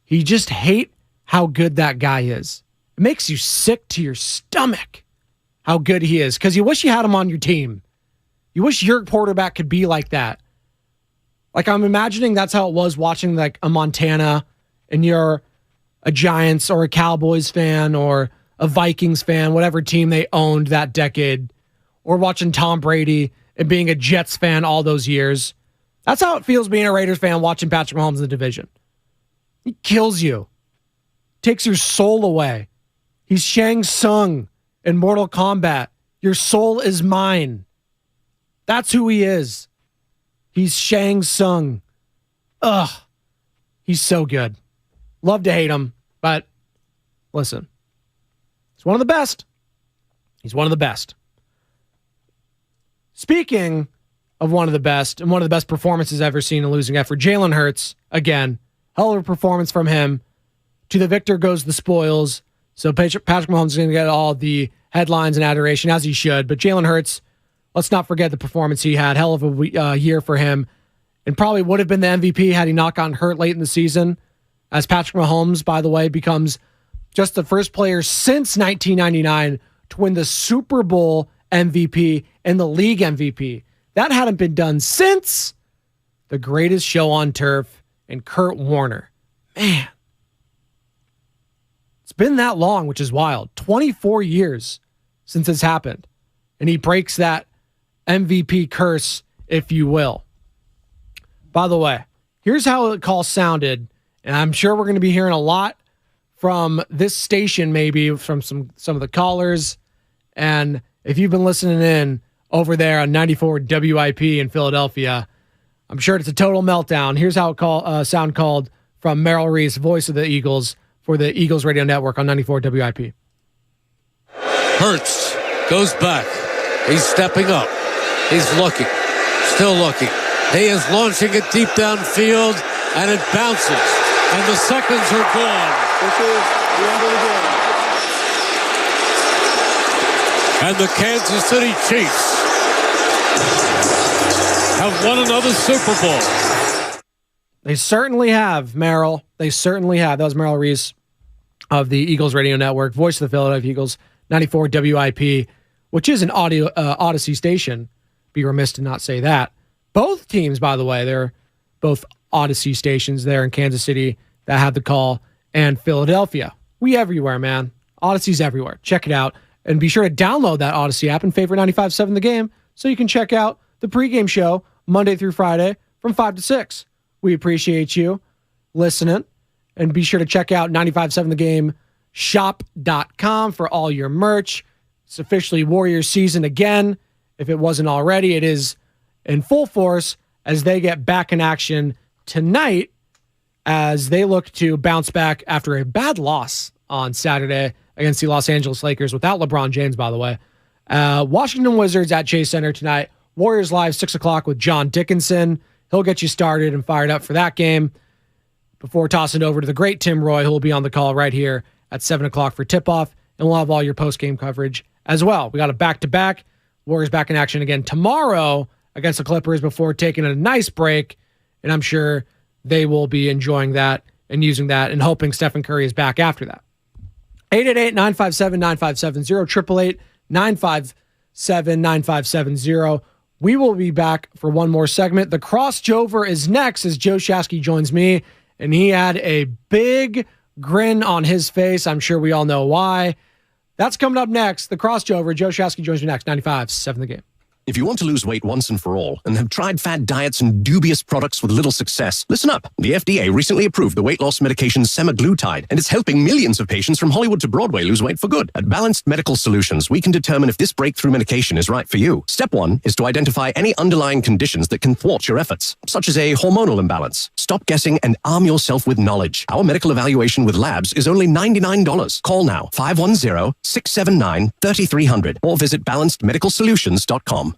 He just hate how good that guy is. It makes you sick to your stomach how good he is, because you wish you had him on your team. You wish your quarterback could be like that. Like, I'm imagining that's how it was watching like a Montana, and you're a Giants or a Cowboys fan or a Vikings fan, whatever team they owned that decade, or watching Tom Brady and being a Jets fan all those years. That's how it feels being a Raiders fan watching Patrick Mahomes in the division. He kills you. Takes your soul away. He's Shang Tsung in Mortal Kombat. Your soul is mine. That's who he is. He's Shang Tsung. Ugh. He's so good. Love to hate him, but listen. He's one of the best. He's one of the best. Speaking of one of the best, and one of the best performances I've ever seen in losing effort, Jalen Hurts, again, hell of a performance from him. To the victor goes the spoils. So Patrick Mahomes is going to get all the headlines and adoration, as he should. But Jalen Hurts, let's not forget the performance he had. Hell of a year for him. And probably would have been the MVP had he not gotten hurt late in the season. As Patrick Mahomes, by the way, becomes just the first player since 1999 to win the Super Bowl MVP and the league MVP. That hadn't been done since the greatest show on turf and Kurt Warner. Man. It's been that long, which is wild. 24 years since it's happened. And he breaks that MVP curse, if you will. By the way, here's how the call sounded. And I'm sure we're going to be hearing a lot from this station, maybe from some of the callers. And if you've been listening in over there on 94 WIP in Philadelphia, I'm sure it's a total meltdown. Here's how it sound called from Merrill Reese, voice of the Eagles, for the Eagles Radio Network on 94 WIP.
Hurts goes back. He's stepping up. He's looking. Still looking. He is launching it deep downfield, and it bounces. And the seconds are gone. This is the end of the game. And the Kansas City Chiefs have won another Super Bowl.
They certainly have, Merrill. They certainly have. That was Merrill Reese of the Eagles Radio Network, voice of the Philadelphia Eagles, 94 WIP, which is an audio Odyssey station. Be remiss to not say that. Both teams, by the way, they're both Odyssey stations there in Kansas City that have the call, and Philadelphia. We everywhere, man. Odyssey's everywhere. Check it out. And be sure to download that Odyssey app and favorite 95.7 The Game so you can check out the pregame show Monday through Friday from 5 to 6. We appreciate you listening. And be sure to check out 95.7 The Game shop.com for all your merch. It's officially Warriors season again. If it wasn't already, it is in full force as they get back in action tonight as they look to bounce back after a bad loss on Saturday against the Los Angeles Lakers without LeBron James, by the way. Washington Wizards at Chase Center tonight. Warriors Live, 6 o'clock with John Dickinson. He'll get you started and fired up for that game before tossing it over to the great Tim Roy, who will be on the call right here at 7 o'clock for tip-off, and we'll have all your post-game coverage as well. We got a back-to-back. Warriors back in action again tomorrow against the Clippers before taking a nice break, and I'm sure they will be enjoying that and using that and hoping Stephen Curry is back after that. 888-957-9570, 888-957-9570. We will be back for one more segment. The crossover is next as Joe Shasky joins me, and he had a big grin on his face. I'm sure we all know why. That's coming up next. The crossover. Joe Shasky joins me next. 95.7 The Game.
If you want to lose weight once and for all and have tried fad diets and dubious products with little success, listen up. The FDA recently approved the weight loss medication semaglutide, and it's helping millions of patients from Hollywood to Broadway lose weight for good. At Balanced Medical Solutions, we can determine if this breakthrough medication is right for you. Step 1 is to identify any underlying conditions that can thwart your efforts, such as a hormonal imbalance. Stop guessing and arm yourself with knowledge. Our medical evaluation with labs is only $99. Call now, 510-679-3300, or visit balancedmedicalsolutions.com.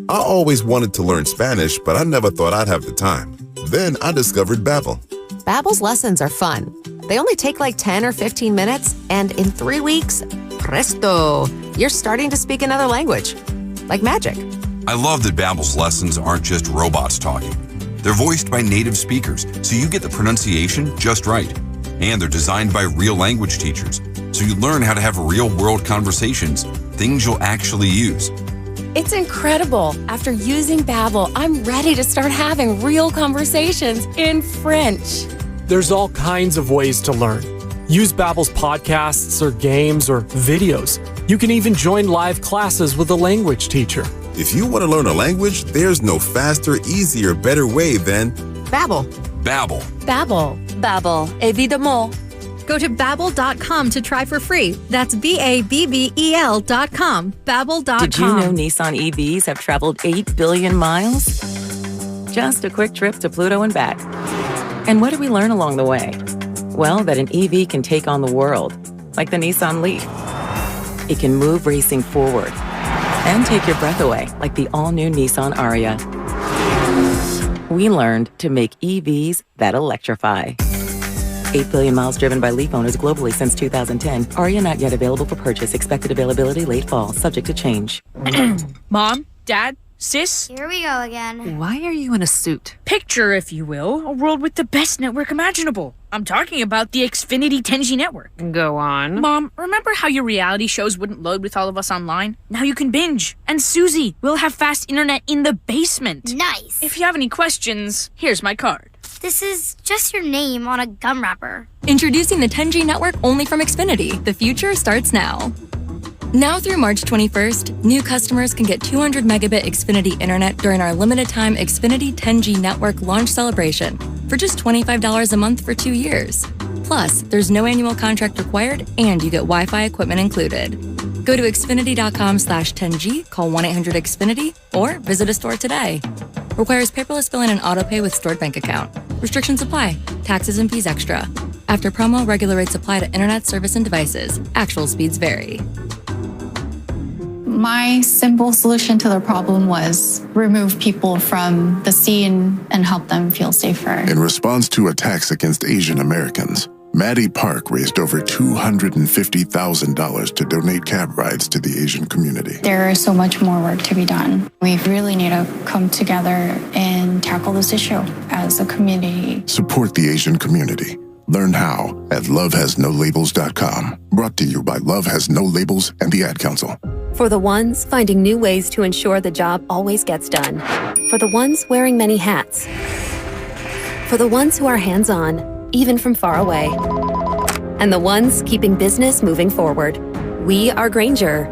I always wanted to learn Spanish, but I never thought I'd have the time. Then I discovered Babbel.
Babbel's lessons are fun. They only take like 10 or 15 minutes, and in 3 weeks, presto, you're starting to speak another language. Like magic.
I love that Babbel's lessons aren't just robots talking. They're voiced by native speakers, so you get the pronunciation just right. And they're designed by real language teachers, so you learn how to have real-world conversations, things you'll actually use.
It's incredible. After using Babbel, I'm ready to start having real conversations in French.
There's all kinds of ways to learn. Use Babbel's podcasts or games or videos. You can even join live classes with a language teacher.
If you want to learn a language, there's no faster, easier, better way than
Babbel.
Babbel.
Babbel.
Babbel, évidemment. Go to Babbel.com to try for free. That's Babbel.com. Babbel.com.
Did you know Nissan EVs have traveled 8 billion miles? Just a quick trip to Pluto and back. And what did we learn along the way? Well, that an EV can take on the world, like the Nissan Leaf. It can move racing forward and take your breath away, like the all-new Nissan Ariya. We learned to make EVs that electrify. 8 billion miles driven by Leaf owners globally since 2010. Ariya not yet available for purchase. Expected availability late fall, subject to change.
Mom, Dad, Sis?
Here we go again.
Why are you in a suit? Picture, if you will, a world with the best network imaginable. I'm talking about the Xfinity 10G network. Go on. Mom, remember how your reality shows wouldn't load with all of us online? Now you can binge. And Susie, we'll have fast internet in the basement.
Nice.
If you have any questions, here's my card.
This is just your name on a gum wrapper.
Introducing the 10G network only from Xfinity. The future starts now. Now through March 21st, new customers can get 200 megabit Xfinity internet during our limited time Xfinity 10G network launch celebration for just $25 a month for 2 years. Plus, there's no annual contract required and you get Wi-Fi equipment included. Go to Xfinity.com/10G, call 1-800-XFINITY, or visit a store today. Requires paperless fill-in and auto-pay with stored bank account. Restrictions apply. Taxes and fees extra. After promo, regular rates apply to internet service and devices. Actual speeds vary.
My simple solution to the problem was remove people from the scene and help them feel safer.
In response to attacks against Asian Americans, Maddie Park raised over $250,000 to donate cab rides to the Asian community.
There is so much more work to be done. We really need to come together and tackle this issue as a community.
Support the Asian community. Learn how at lovehasnolabels.com. Brought to you by Love Has No Labels and the Ad Council.
For the ones finding new ways to ensure the job always gets done. For the ones wearing many hats. For the ones who are hands-on, even from far away. And the ones keeping business moving forward. We are Grainger,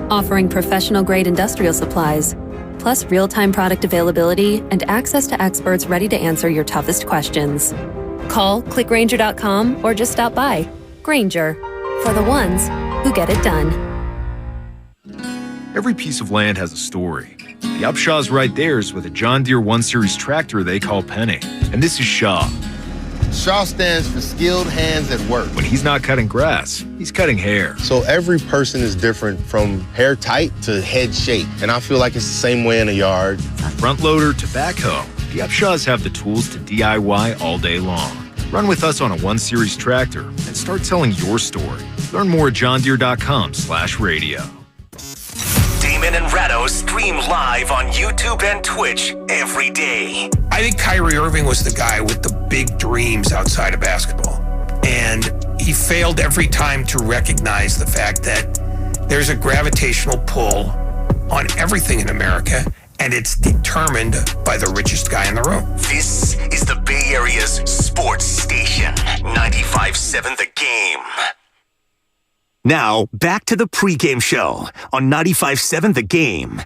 offering professional-grade industrial supplies, plus real-time product availability and access to experts ready to answer your toughest questions. Call, clickgrainger.com, or just stop by. Grainger, for the ones who get it done.
Every piece of land has a story. The Upshaw's right there is with a John Deere 1 Series tractor they call Penny. And this is Shaw.
Shaw stands for skilled hands at work.
When he's not cutting grass, he's cutting hair.
So every person is different, from hair tight to head shape. And I feel like it's the same way in a yard.
From front loader to backhoe, the Upshaws have the tools to DIY all day long. Run with us on a 1 Series tractor and start telling your story. Learn more at johndeere.com/radio.
Damon and Ratto stream live on YouTube and Twitch every day.
I think Kyrie Irving was the guy with the big dreams outside of basketball. And he failed every time to recognize the fact that there's a gravitational pull on everything in America, and it's determined by the richest guy in the room.
This is the Bay Area's sports station, 95.7 The Game. Now, back to the pregame show on 95.7 The Game.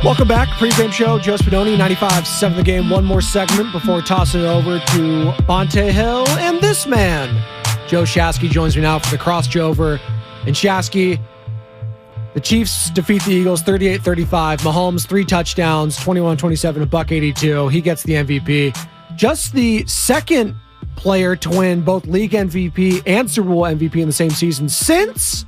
Welcome back. Pregame show, Joe Spadoni, 95.7 The Game. One more segment before tossing it over to Bonte Hill and this man. Joe Shasky joins me now for the crossover. And Shasky, the Chiefs defeat the Eagles 38-35. Mahomes, 3 touchdowns, 21-27, $182. He gets the MVP. Just the second player to win both league MVP and Super Bowl MVP in the same season since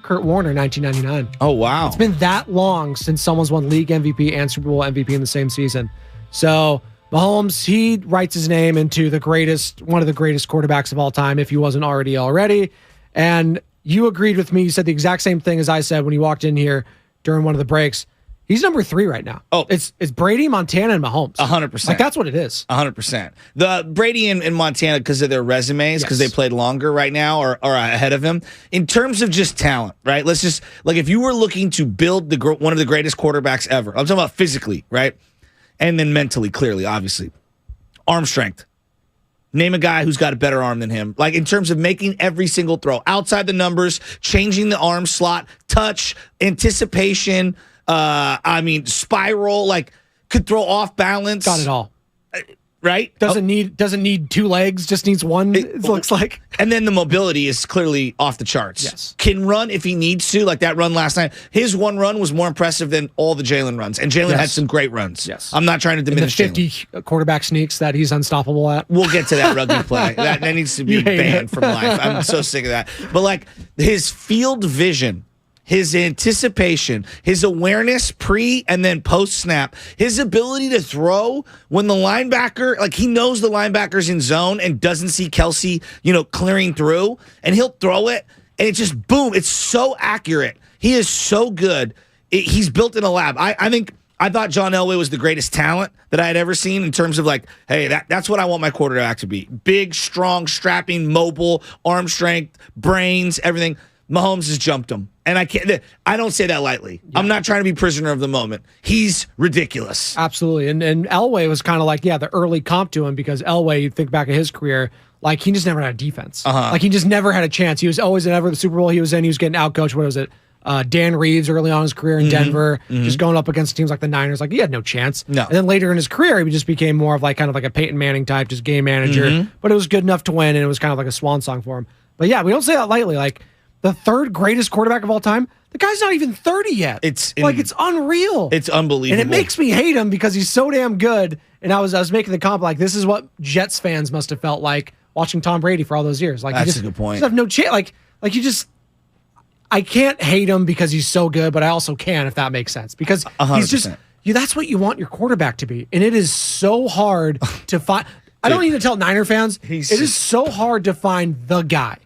Kurt Warner, 1999.
Oh, wow.
It's been that long since someone's won league MVP and Super Bowl MVP in the same season. So Mahomes, he writes his name into the greatest, one of the greatest quarterbacks of all time, if he wasn't already. And you agreed with me. You said the exact same thing as I said when you walked in here during one of the breaks. He's number 3 right now.
Oh,
it's Brady, Montana, and Mahomes.
100%.
Like, that's what it is.
100%. The Brady and Montana, because of their resumes, because they played longer right now, are ahead of him. In terms of just talent, right? Let's just, like, if you were looking to build one of the greatest quarterbacks ever, I'm talking about physically, right? And then mentally, clearly, obviously. Arm strength. Name a guy who's got a better arm than him. Like, in terms of making every single throw, outside the numbers, changing the arm slot, touch, anticipation, spiral, like, could throw off balance.
Got it all.
Right?
Doesn't need 2 legs, just needs one, it looks like.
And then the mobility is clearly off the charts.
Yes.
Can run if he needs to, like that run last night. His one run was more impressive than all the Jalen runs. And Jalen had some great runs.
Yes.
I'm not trying to diminish
the 50 quarterback sneaks that he's unstoppable at.
We'll get to that rugby play. That needs to be banned from life. I'm so sick of that. But, like, his field vision, his anticipation, his awareness pre and then post snap, his ability to throw when the linebacker, like, he knows the linebacker's in zone and doesn't see Kelsey, clearing through, and he'll throw it and it just boom. It's so accurate. He is so good. He's built in a lab. I thought John Elway was the greatest talent that I had ever seen in terms of, like, hey, that's what I want my quarterback to be. Big, strong, strapping, mobile, arm strength, brains, everything. Mahomes has jumped him. And I don't say that lightly. Yeah. I'm not trying to be prisoner of the moment. He's ridiculous.
Absolutely. And Elway was kind of like, the early comp to him, because Elway, you think back at his career, like, he just never had a defense. Like, he just never had a chance. He was always in the Super Bowl he was in. He was getting outcoached. What was it? Dan Reeves early on in his career in Denver, just going up against teams like the Niners. Like, he had no chance.
No.
And then later in his career, he just became more of like kind of like a Peyton Manning type, just game manager. But it was good enough to win, and it was kind of like a swan song for him. But yeah, we don't say that lightly. Like, the third greatest quarterback of all time, the guy's not even 30 yet. It's unreal.
It's unbelievable.
And it makes me hate him because he's so damn good. And I was making the comp, like, this is what Jets fans must have felt like watching Tom Brady for all those years. Like,
that's a good point.
You just have no chance. Like you just, I can't hate him because he's so good, but I also can, if that makes sense. Because
100%.
he's just, that's what you want your quarterback to be. And it is so hard to find. I don't need to tell Niner fans, it is so hard to find the guy.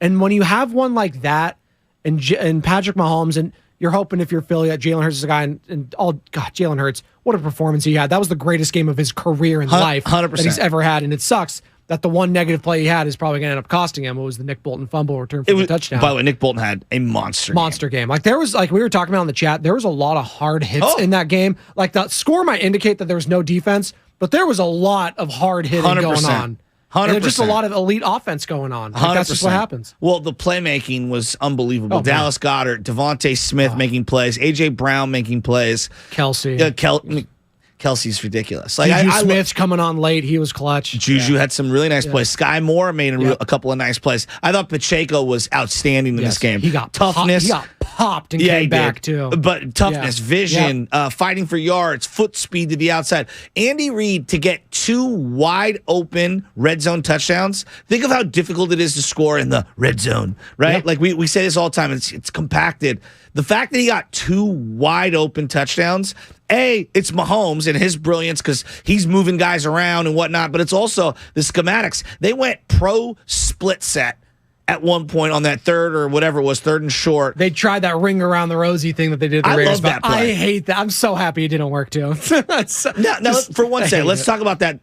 And when you have one like that, and Patrick Mahomes, and you're hoping if you're Philly that Jalen Hurts is a guy, and Jalen Hurts, what a performance he had. That was the greatest game of his career in life
100%.
that he's ever had. And it sucks that the one negative play he had is probably going to end up costing him. It was the Nick Bolton fumble return for the touchdown.
By the way, Nick Bolton had a monster
game. Like, there was, like we were talking about in the chat, there was a lot of hard hits in that game. Like, the score might indicate that there was no defense, but there was a lot of hard hitting
100%.
going on.
100%.
And just a lot of elite offense going on. Like, that's just what happens.
Well, the playmaking was unbelievable. Dallas Goedert, Devontae Smith making plays, A.J. Brown making plays.
Kelsey.
Kelsey's ridiculous. Like,
Juju Smith's coming on late. He was clutch.
Juju had some really nice plays. Sky Moore made a couple of nice plays. I thought Pacheco was outstanding in this game.
He got
toughness.
He got popped and came back too.
But toughness, vision, fighting for yards, foot speed to the outside. Andy Reid to get 2 wide open red zone touchdowns. Think of how difficult it is to score in the red zone, right? Like we say this all the time. It's compacted. The fact that he got 2 wide open touchdowns, it's Mahomes and his brilliance because he's moving guys around and whatnot, but it's also the schematics. They went pro split set at one point on that third or whatever it was, third and short.
They tried that ring around the rosy thing that they did.
I love that play.
I hate that. I'm so happy it didn't work too.
Now, for one second, let's talk about that.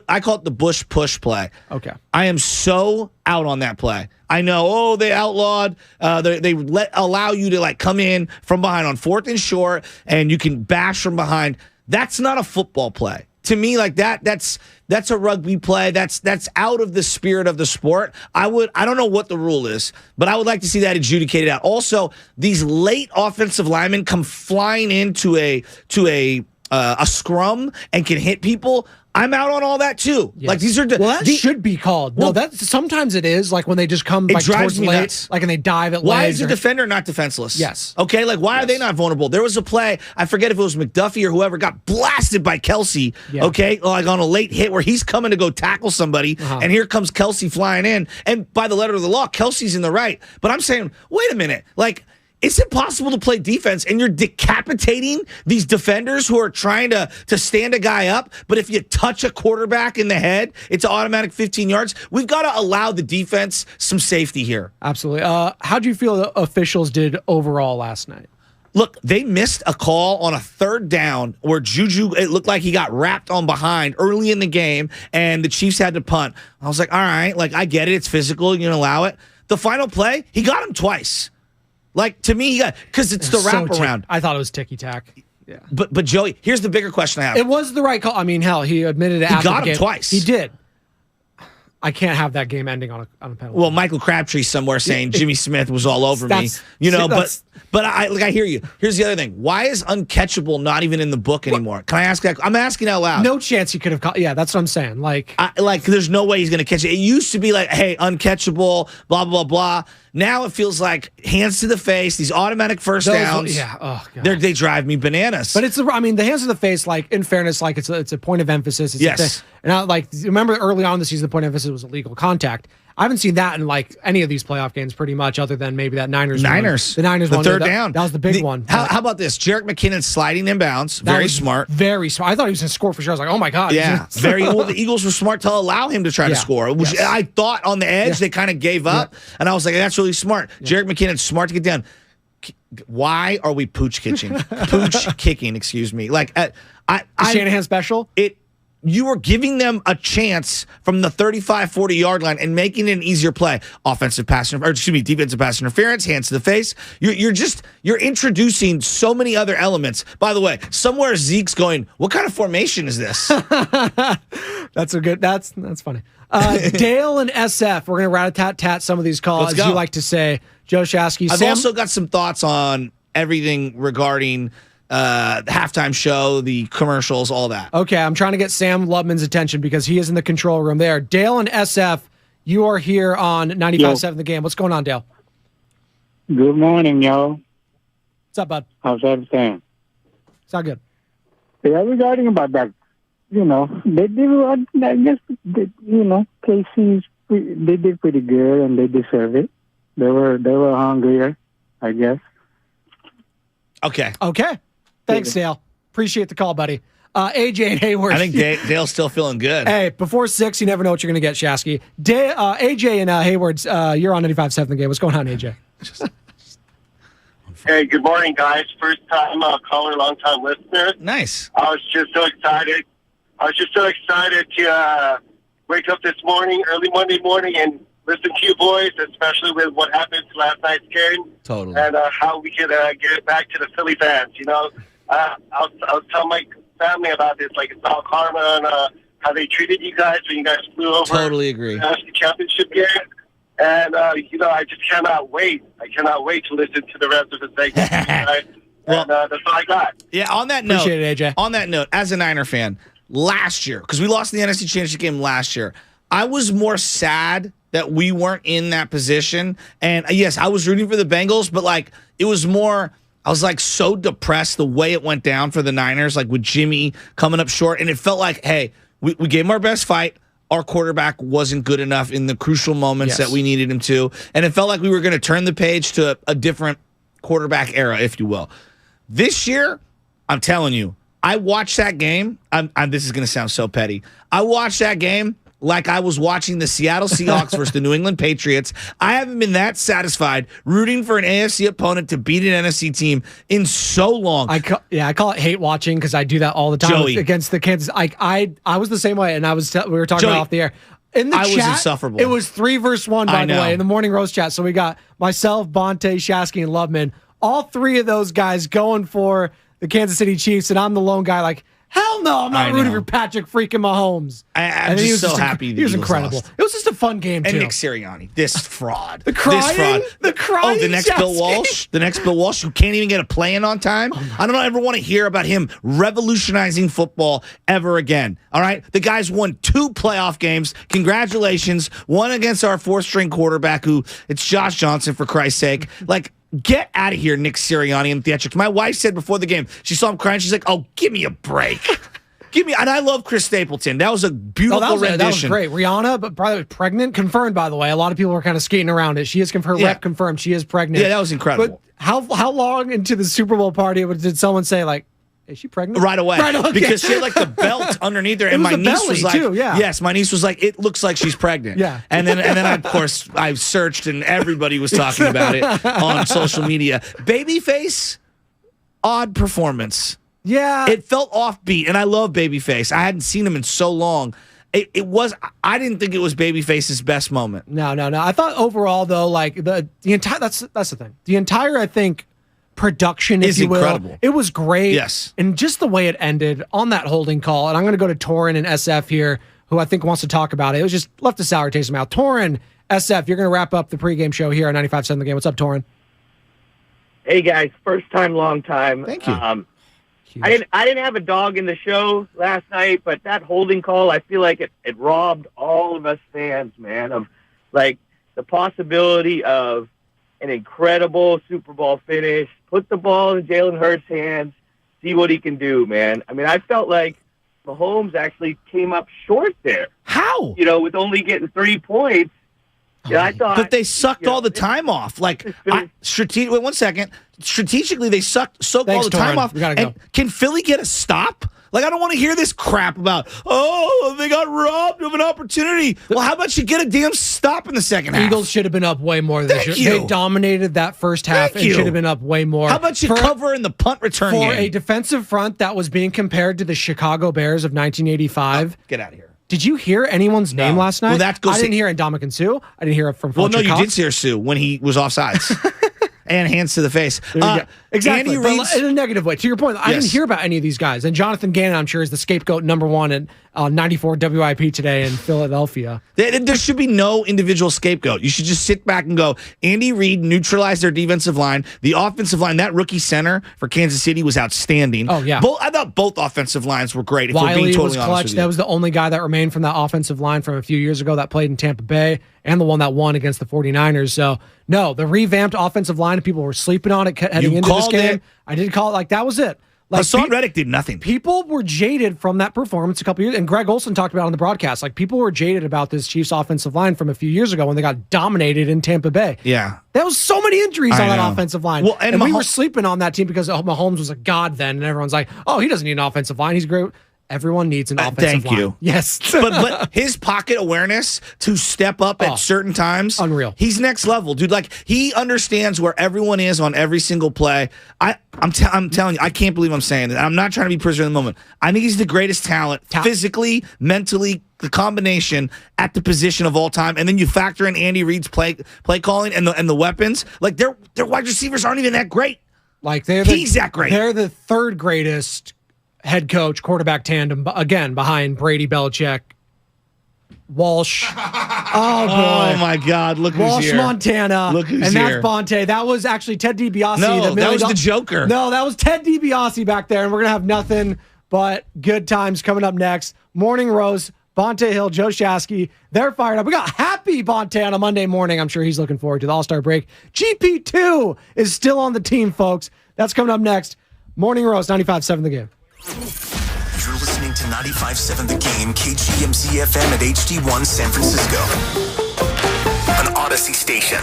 I call it the Bush push play.
Okay.
I am so out on that play. I know, they outlawed, they allow you to like come in from behind on 4th and short, and you can bash from behind. That's not a football play. To me, like that's a rugby play. That's out of the spirit of the sport. I don't know what the rule is, but I would like to see that adjudicated out. Also, these late offensive linemen come flying into a scrum and can hit people. I'm out on all that too.
Yes.
Like, these are
that should be called. No, that sometimes it is like when they just come like towards late, nuts. Like, and they dive at legs.
Why is the defender not defenseless?
Yes.
Okay, like why are they not vulnerable? There was a play, I forget if it was McDuffie or whoever, got blasted by Kelsey. Yeah. Okay, like on a late hit where he's coming to go tackle somebody, and here comes Kelsey flying in. And by the letter of the law, Kelsey's in the right. But I'm saying, wait a minute, like, it's impossible to play defense, and you're decapitating these defenders who are trying to stand a guy up. But if you touch a quarterback in the head, it's an automatic 15 yards. We've got to allow the defense some safety here.
Absolutely. How do you feel the officials did overall last night?
Look, they missed a call on a 3rd down where Juju, it looked like he got wrapped on behind early in the game, and the Chiefs had to punt. I was like, all right, like, I get it. It's physical. You can allow it. The final play, he got him twice. Like, to me, because it's the wraparound.
I thought it was ticky-tack. Yeah.
But Joey, here's the bigger question I have.
It was the right call. I mean, hell, he admitted it after the game.
He got him twice.
He did. I can't have that game ending on a penalty.
Well, Michael Crabtree somewhere saying Jimmy Smith was all over me. You know, but I hear you. Here's the other thing. Why is uncatchable not even in the book anymore? Can I ask that? I'm asking out loud.
No chance he could have caught. Yeah, that's what I'm saying. Like
there's no way he's going to catch it. It used to be like, hey, uncatchable, blah, blah, blah. Now it feels like hands to the face, these automatic first downs.
Yeah, oh god,
they drive me bananas.
But the hands to the face. Like, in fairness, like it's a point of emphasis. It's
yes.
And I, like, remember early on in the season, the point of emphasis was illegal contact. I haven't seen that in like any of these playoff games pretty much, other than maybe that Niners.
The Niners
one.
Third down.
That was the big one.
How about this? Jerick McKinnon sliding inbounds. Very smart.
Very smart. I thought he was going to score for sure. I was like, oh my god.
Yeah. Very well. The Eagles were smart to allow him to try to score, which I thought on the edge they kind of gave up, and I was like, that's really smart. Jerick McKinnon, smart to get down. Why are we pooch kicking? Excuse me. Like,
Shanahan special.
You were giving them a chance from the 35, 40-yard line and making it an easier play. Defensive pass interference, hands to the face. You're introducing so many other elements. By the way, somewhere Zeke's going, what kind of formation is this?
That That's funny. Dale and SF, we're going to rat-a-tat-tat some of these calls, as you like to say. Joe Shasky.
I've also got some thoughts on everything regarding the halftime show, the commercials, all that.
Okay, I'm trying to get Sam Lubman's attention because he is in the control room there. Dale and SF, you are here on 95.7 The Game. What's going on, Dale?
Good morning, y'all.
What's up, bud?
How's everything?
It's all good.
Yeah, regarding about that, they did, I guess, KC's, they did pretty good and they deserve it. They were hungrier, I guess.
Okay.
Thanks, Dale. Appreciate the call, buddy. AJ and Hayward.
I think Dale's still feeling good.
Hey, before 6, you never know what you're going to get, Shasky. AJ and Hayward, you're on 95.7 The Game. What's going on, AJ?
Hey, good morning, guys. First time caller, long time listener.
Nice.
I was just so excited. To wake up this morning, early Monday morning, and listen to you boys, especially with what happened to last night's game.
Totally.
And how we could get it back to the Philly fans. I was telling my family about this, like it's all karma and how they treated you guys when you guys flew over.
Totally agree.
The national championship game. And, I just cannot wait. I cannot wait to listen to the rest of the segment. And that's all I got.
Yeah, on that note.
Appreciate it, AJ.
On that note, as a Niner fan, last year, because we lost the NFC Championship game last year, I was more sad that we weren't in that position. And, yes, I was rooting for the Bengals, but, it was more – I was, so depressed the way it went down for the Niners, with Jimmy coming up short. And it felt like, hey, we gave him our best fight. Our quarterback wasn't good enough in the crucial moments that we needed him to. And it felt like we were going to turn the page to a different quarterback era, if you will. This year, I'm telling you, I watched that game. This is going to sound so petty. I watched that game like I was watching the Seattle Seahawks versus the New England Patriots. I haven't been that satisfied rooting for an AFC opponent to beat an NFC team in so long.
I call it hate watching because I do that all the time against the Kansas. I was the same way, and we were talking about off the air. In the chat,
was insufferable.
It was 3 versus 1, by the way, in the morning roast chat. So we got myself, Bonte, Shasky, and Loveman. All 3 of those guys going for the Kansas City Chiefs, and I'm the lone guy hell no, I'm not rooting for Patrick freaking Mahomes.
I'm just so happy
he was incredible.
Lost.
It was just a fun game, too.
And Nick Sirianni, this fraud.
The crying
Oh, the next Bill Walsh? The next Bill Walsh who can't even get a play in on time? I don't ever want to hear about him revolutionizing football ever again. All right? The guy's won 2 playoff games. Congratulations. One against our 4th-string quarterback it's Josh Johnson, for Christ's sake. Get out of here, Nick Sirianni and theatrics. My wife said before the game, she saw him crying. She's like, oh, give me a break. And I love Chris Stapleton. That was a beautiful rendition.
That was great. Rihanna, but probably pregnant, confirmed, by the way. A lot of people were kind of skating around it. She is confirmed, rep confirmed. She is pregnant.
Yeah, that was incredible.
But how long into the Super Bowl party did someone say, is she pregnant?
Right away. Because she had the belt underneath her, and my niece was like,
too,
yes, my niece was like, it looks like she's pregnant.
Yeah.
And then of course I searched and everybody was talking about it on social media. Babyface, odd performance.
Yeah.
It felt offbeat, and I love Babyface. I hadn't seen him in so long. I didn't think it was Babyface's best moment.
No. I thought overall though, the entire that's the thing. The entire, I think, production, if you will.
Incredible.
It was great.
Yes.
And just the way it ended on that holding call. And I'm going to go to Torin and SF here, who I think wants to talk about it. It was just left a sour taste in my mouth. Torin, SF, you're going to wrap up the pregame show here on 95.7 The Game. What's up, Torin?
Hey, guys. First time, long time.
Thank you.
I didn't have a dog in the show last night, but that holding call, I feel like it robbed all of us fans, man, of the possibility of an incredible Super Bowl finish. Put the ball in Jalen Hurts' hands, see what he can do, man. I mean, I felt like Mahomes actually came up short there.
How?
With only getting 3 points. Yeah, I thought.
But they sucked all the time off. Wait 1 second. Strategically, they soaked all the time off.
We gotta go.
Can Philly get a stop? I don't want to hear this crap about, they got robbed of an opportunity. Well, how about you get a damn stop in the second half?
Eagles should have been up way more this year. They dominated that first half and should have been up way more.
How about you cover in the punt return game?
For a defensive front that was being compared to the Chicago Bears of 1985.
Get out of here.
Did you hear anyone's name last night?
Well,
I didn't hear Ndamukong Suh. I didn't hear it from Fletcher
Well, no, you
Cox.
did hear Sue when he was offsides. And hands to the face.
Exactly,
Andy
but
Reid's,
in a negative way. To your point, I
Yes.
didn't hear about any of these guys. And Jonathan Gannon, I'm sure, is the scapegoat number one at 94 WIP today in Philadelphia.
There should be no individual scapegoat. You should just sit back and go, Andy Reid neutralized their defensive line. The offensive line, that rookie center for Kansas City was outstanding.
Oh, yeah.
I thought both offensive lines were great, if we're being
Wiley
totally
was
honest
clutch.
with you.
That was the only guy that remained from that offensive line from a few years ago that played in Tampa Bay and the one that won against the 49ers. So, no, the revamped offensive line, people were sleeping on it heading into this game.
It.
I did call it like that was it. Like,
Hassan Reddick did nothing.
People were jaded from that performance a couple years, and Greg Olsen talked about it on the broadcast. Like, people were jaded about this Chiefs offensive line from a few years ago when they got dominated in Tampa Bay.
Yeah.
There was so many injuries
I
on that
know.
offensive line.
Well, and
we were sleeping on that team because Mahomes was a god then, and everyone's like, oh, he doesn't need an offensive line. He's great. Everyone needs an offensive line.
Thank you.
Yes.
but his pocket awareness to step up at certain times,
unreal.
He's next level, dude. Like, he understands where everyone is on every single play. I'm telling you, I can't believe I'm saying it. I'm not trying to be prisoner of the moment. I think he's the greatest talent, physically, mentally, the combination at the position of all time. And then you factor in Andy Reid's play calling and the weapons. Like, their wide receivers aren't even that great.
Like,
he's that great.
They're the third greatest head coach quarterback tandem, again, behind Brady, Belichick, Walsh. Oh boy!
Oh my God! Look who's
Walsh,
here.
Montana.
Look who's
and
here.
that's Bonte. That was actually Ted DiBiase.
No, that was the Joker.
No, that was Ted DiBiase back there, and we're gonna have nothing but good times coming up next. Morning Rose, Bonte Hill, Joe Shasky. They're fired up. We got happy Bonte on a Monday morning. I'm sure he's looking forward to the All-Star break. GP2 is still on the team, folks. That's coming up next. Morning Rose, 95.7 The Game.
You're listening to 95.7 The Game, KGMZ FM at HD1 San Francisco. An Odyssey station.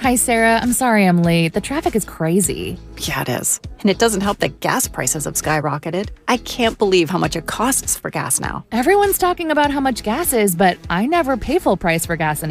Hi, Sarah. I'm sorry I'm late. The traffic is crazy.
Yeah, it is. And it doesn't help that gas prices have skyrocketed. I can't believe how much it costs for gas now.
Everyone's talking about how much gas is, but I never pay full price for gas anymore.